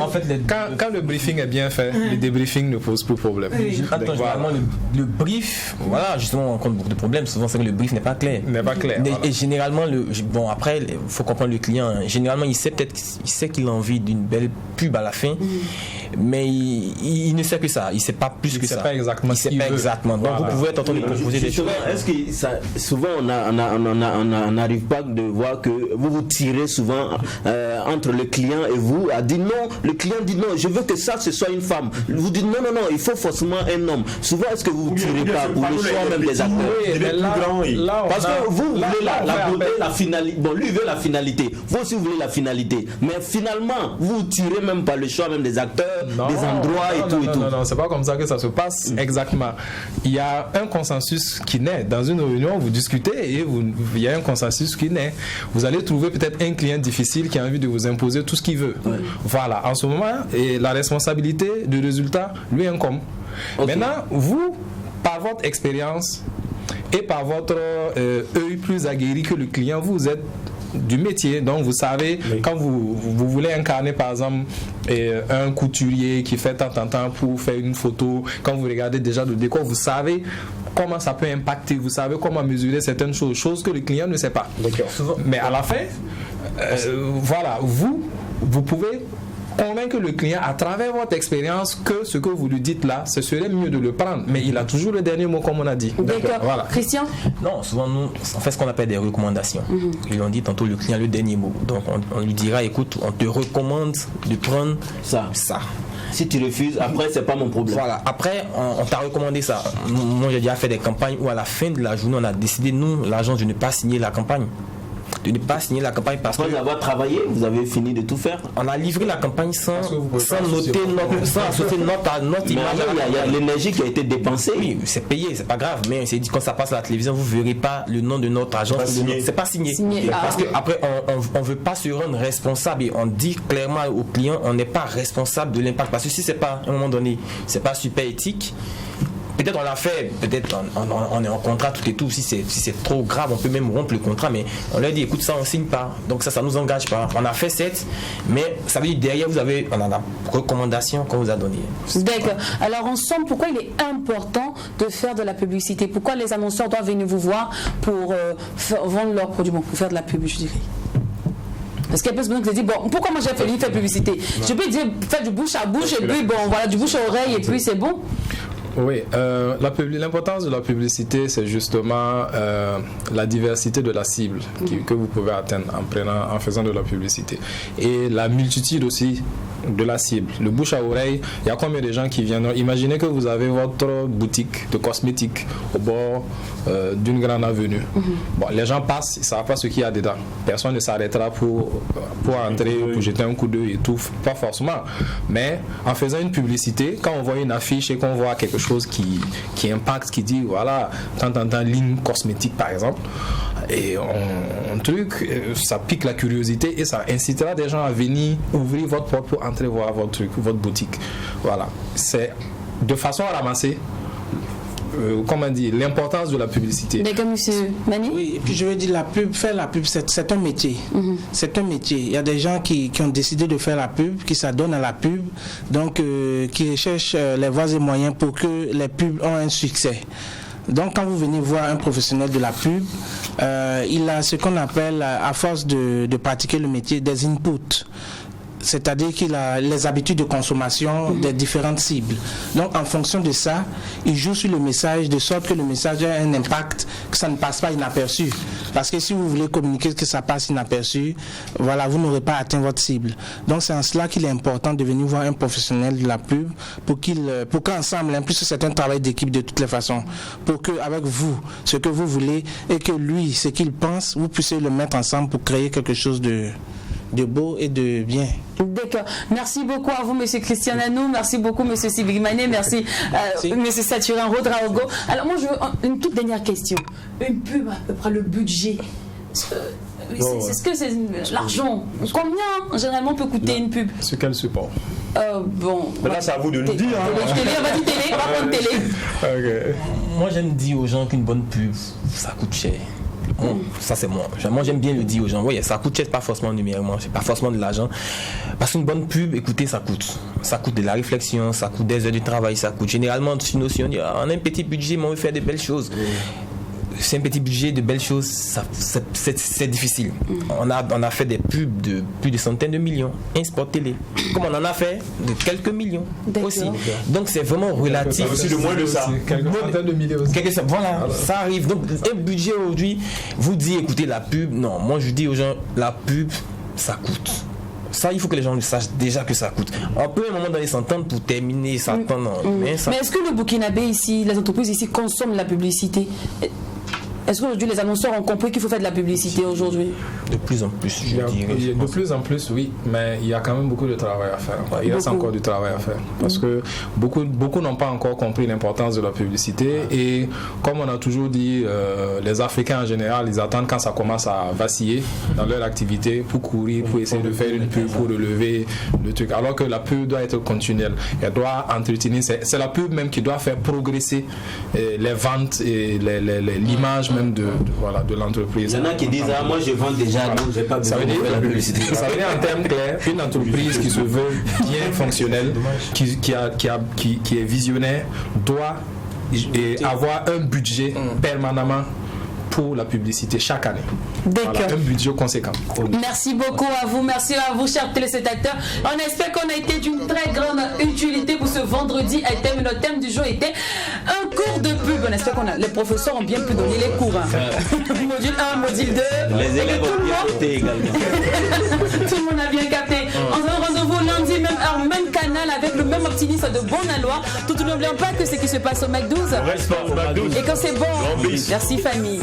quand le briefing est bien fait, le débriefing ne pose plus de problème. Généralement, le brief, voilà, justement, on rencontre beaucoup de problèmes. Souvent, c'est que le brief n'est pas clair. Et généralement, après, il faut comprendre le client. Généralement, il sait qu'il a envie d'une belle pub à la fin, mais il ne sait que ça. Il ne sait pas plus que ça. Il ne sait pas exactement. Donc, vous pouvez être en train de proposer des choses. Est-ce que souvent, on n'arrive pas de voir que vous tirez souvent entre le client et vous, a dit non, le client dit non, je veux que ça ce soit une femme. Vous dites non, il faut forcément un homme. Souvent, est-ce que vous ne tirez pas pour le choix même des acteurs? Parce que vous voulez la beauté, la finalité. Bon, lui veut la finalité. Vous aussi, vous voulez la finalité. Mais finalement, vous tirez même pas le choix même des acteurs, des endroits et tout. Non, c'est pas comme ça que ça se passe exactement. Il y a un consensus qui naît. Dans une réunion, vous discutez et il y a un consensus qui naît. Vous allez trouver peut-être un client difficile qui a envie de vous imposer tout ce qu'il veut. Voilà, en ce moment, et la responsabilité du résultat lui incombe. Maintenant, vous, par votre expérience et par votre œil plus aguerri que le client, vous êtes du métier. Donc vous savez, quand vous voulez incarner par exemple un couturier qui fait tant pour faire une photo, quand vous regardez déjà le décor, vous savez comment ça peut impacter, vous savez comment mesurer certaines choses que le client ne sait pas. Mais à la fin, voilà, vous pouvez convaincre le client à travers votre expérience que ce que vous lui dites là, ce serait mieux de le prendre. Mais il a toujours le dernier mot, comme on a dit. D'accord. Voilà. Christian? Non, souvent nous, on fait ce qu'on appelle des recommandations. Ils l'ont dit tantôt, le client a le dernier mot. Donc on lui dira, écoute, on te recommande de prendre ça. Si tu refuses, après, c'est pas mon problème. Voilà, après, on t'a recommandé ça. Moi, j'ai déjà fait des campagnes où à la fin de la journée, on a décidé, nous, l'agence, de ne pas signer la campagne. De ne pas signer la campagne parce que... Vous avez travaillé, vous avez fini de tout faire. On a livré la campagne sans noter notre image. Il y a l'énergie qui a été dépensée. Oui, c'est payé, c'est pas grave. Mais on s'est dit, quand ça passe à la télévision, vous ne verrez pas le nom de notre agence. C'est pas signé. Parce qu'après, on ne veut pas se rendre responsable. Et on dit clairement aux clients, on n'est pas responsable de l'impact. Parce que si c'est pas, à un moment donné, c'est pas super éthique. Peut-être on l'a fait, peut-être on est en contrat tout et tout, si c'est trop grave, on peut même rompre le contrat, mais on leur dit écoute, ça on signe pas, donc ça nous engage pas. On a fait 7, mais ça veut dire derrière on a la recommandation qu'on vous a donnée. D'accord. Alors ensemble, pourquoi il est important de faire de la publicité? Pourquoi les annonceurs doivent venir vous voir pour vendre leurs produits, pour faire de la pub, je dirais? Parce qu'il y a personne qui se dit, bon, pourquoi moi j'ai fait publicité? Je peux dire, faire du bouche à bouche, et puis bon, voilà, du bouche à oreille, et puis c'est bon. Oui, l'importance de la publicité, c'est justement la diversité de la cible que vous pouvez atteindre en faisant de la publicité. Et la multitude aussi de la cible. Le bouche à oreille, il y a combien de gens qui viennent? Imaginez que vous avez votre boutique de cosmétiques au bord d'une grande avenue. Bon, les gens passent, ils ne savent pas ce qu'il y a dedans. Personne ne s'arrêtera pour entrer, pour jeter un coup d'œil et tout, pas forcément. Mais en faisant une publicité, quand on voit une affiche et qu'on voit quelque chose qui impacte, qui dit voilà, tant ligne cosmétique par exemple, et ça pique la curiosité et ça incitera des gens à venir ouvrir votre porte pour entrer voir votre boutique. Voilà, c'est de façon à ramasser comment dire, l'importance de la publicité. D'accord, monsieur Mani? Oui, et puis je veux dire, faire la pub, c'est un métier. C'est un métier. Il y a des gens qui ont décidé de faire la pub, qui s'adonnent à la pub, donc qui recherchent les voies et moyens pour que les pubs ont un succès. Donc quand vous venez voir un professionnel de la pub, il a ce qu'on appelle, à force de pratiquer le métier, des inputs. C'est-à-dire qu'il a les habitudes de consommation des différentes cibles. Donc en fonction de ça, il joue sur le message de sorte que le message a un impact, que ça ne passe pas inaperçu. Parce que si vous voulez communiquer que ça passe inaperçu, voilà, vous n'aurez pas atteint votre cible. Donc c'est en cela qu'il est important de venir voir un professionnel de la pub pour qu'ensemble, en plus c'est un travail d'équipe de toutes les façons, pour qu'avec vous, ce que vous voulez et que lui, ce qu'il pense, vous puissiez le mettre ensemble pour créer quelque chose de beau et de bien. D'accord. Merci beaucoup à vous, monsieur Christian Nanou. Merci beaucoup, monsieur Sibigmané. Merci, monsieur Saturin Rodraogo. Alors, moi, je veux une toute dernière question. Une pub, à peu près le budget. Est-ce que c'est l'argent? Combien, généralement, peut coûter une pub? Sur quel support? Bon. Mais là, c'est à vous de nous dire. Télé, on va dire télé, on va prendre télé. Okay. Moi, j'aime dire aux gens qu'une bonne pub, ça coûte cher. Ça c'est moi. Moi j'aime bien le dire aux gens. Oui, ça coûte cher, pas forcément numériquement, c'est pas forcément de l'argent. Parce qu'une bonne pub, écoutez, ça coûte. Ça coûte de la réflexion, ça coûte des heures de travail, ça coûte. Généralement, sinon, si on dit, on a un petit budget, mais on veut faire de belles choses. C'est un petit budget de belles choses, c'est difficile. On a fait des pubs de plus de centaines de millions, un spot télé. Comme on en a fait de quelques millions aussi. Donc c'est vraiment relatif. Aussi de moins de ça. Quelques centaines de millions aussi. Voilà, ça arrive. Donc un budget aujourd'hui, vous dit écoutez la pub, non, moi je dis aux gens, la pub, ça coûte. Ça, il faut que les gens le sachent déjà que ça coûte. On peut à un moment donné s'entendre pour terminer, s'entendre. Mais est-ce que le Burkinabé ici, les entreprises ici consomment la publicité? Est-ce qu'aujourd'hui les annonceurs ont compris qu'il faut faire de la publicité aujourd'hui? De plus en plus, je dirais. De plus en plus, oui, mais il y a quand même beaucoup de travail à faire. Il reste encore du travail à faire. Parce que beaucoup n'ont pas encore compris l'importance de la publicité. Et comme on a toujours dit, les Africains en général, ils attendent quand ça commence à vaciller dans leur activité pour courir, pour essayer de faire une pub, pour relever le truc. Alors que la pub doit être continuelle. Elle doit entretenir. C'est la pub même qui doit faire progresser les ventes et l'image même de l'entreprise. Il y en a qui disent moi je vends déjà, donc je n'ai pas besoin de faire la publicité. Ça veut dire en termes clairs, une entreprise qui se veut bien fonctionnelle, qui est visionnaire, doit avoir un budget permanemment pour la publicité chaque année. Voilà, un budget conséquent. Merci beaucoup à vous, merci à vous chers téléspectateurs. On espère qu'on a été d'une très grande utilité pour ce vendredi. Notre thème du jour était un cours de pub. On espère que les professeurs ont bien pu donner les cours. Module 1, module 2. Les élèves ont bien capté également. Tout le monde a bien capté. On se donne rendez-vous lundi, même heure, même canal, avec le même optimisme de bon aloi. Tout n'oublions pas que ce qui se passe au Mac 12. Et quand c'est bon, merci famille.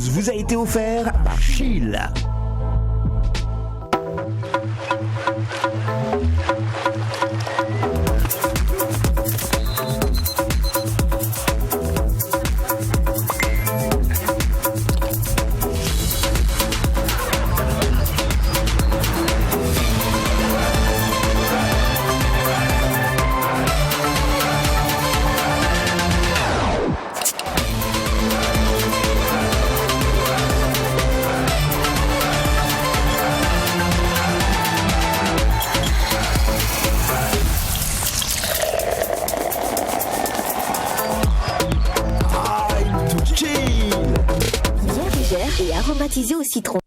Vous a été offert par Chill. Bien légère et aromatisée au citron.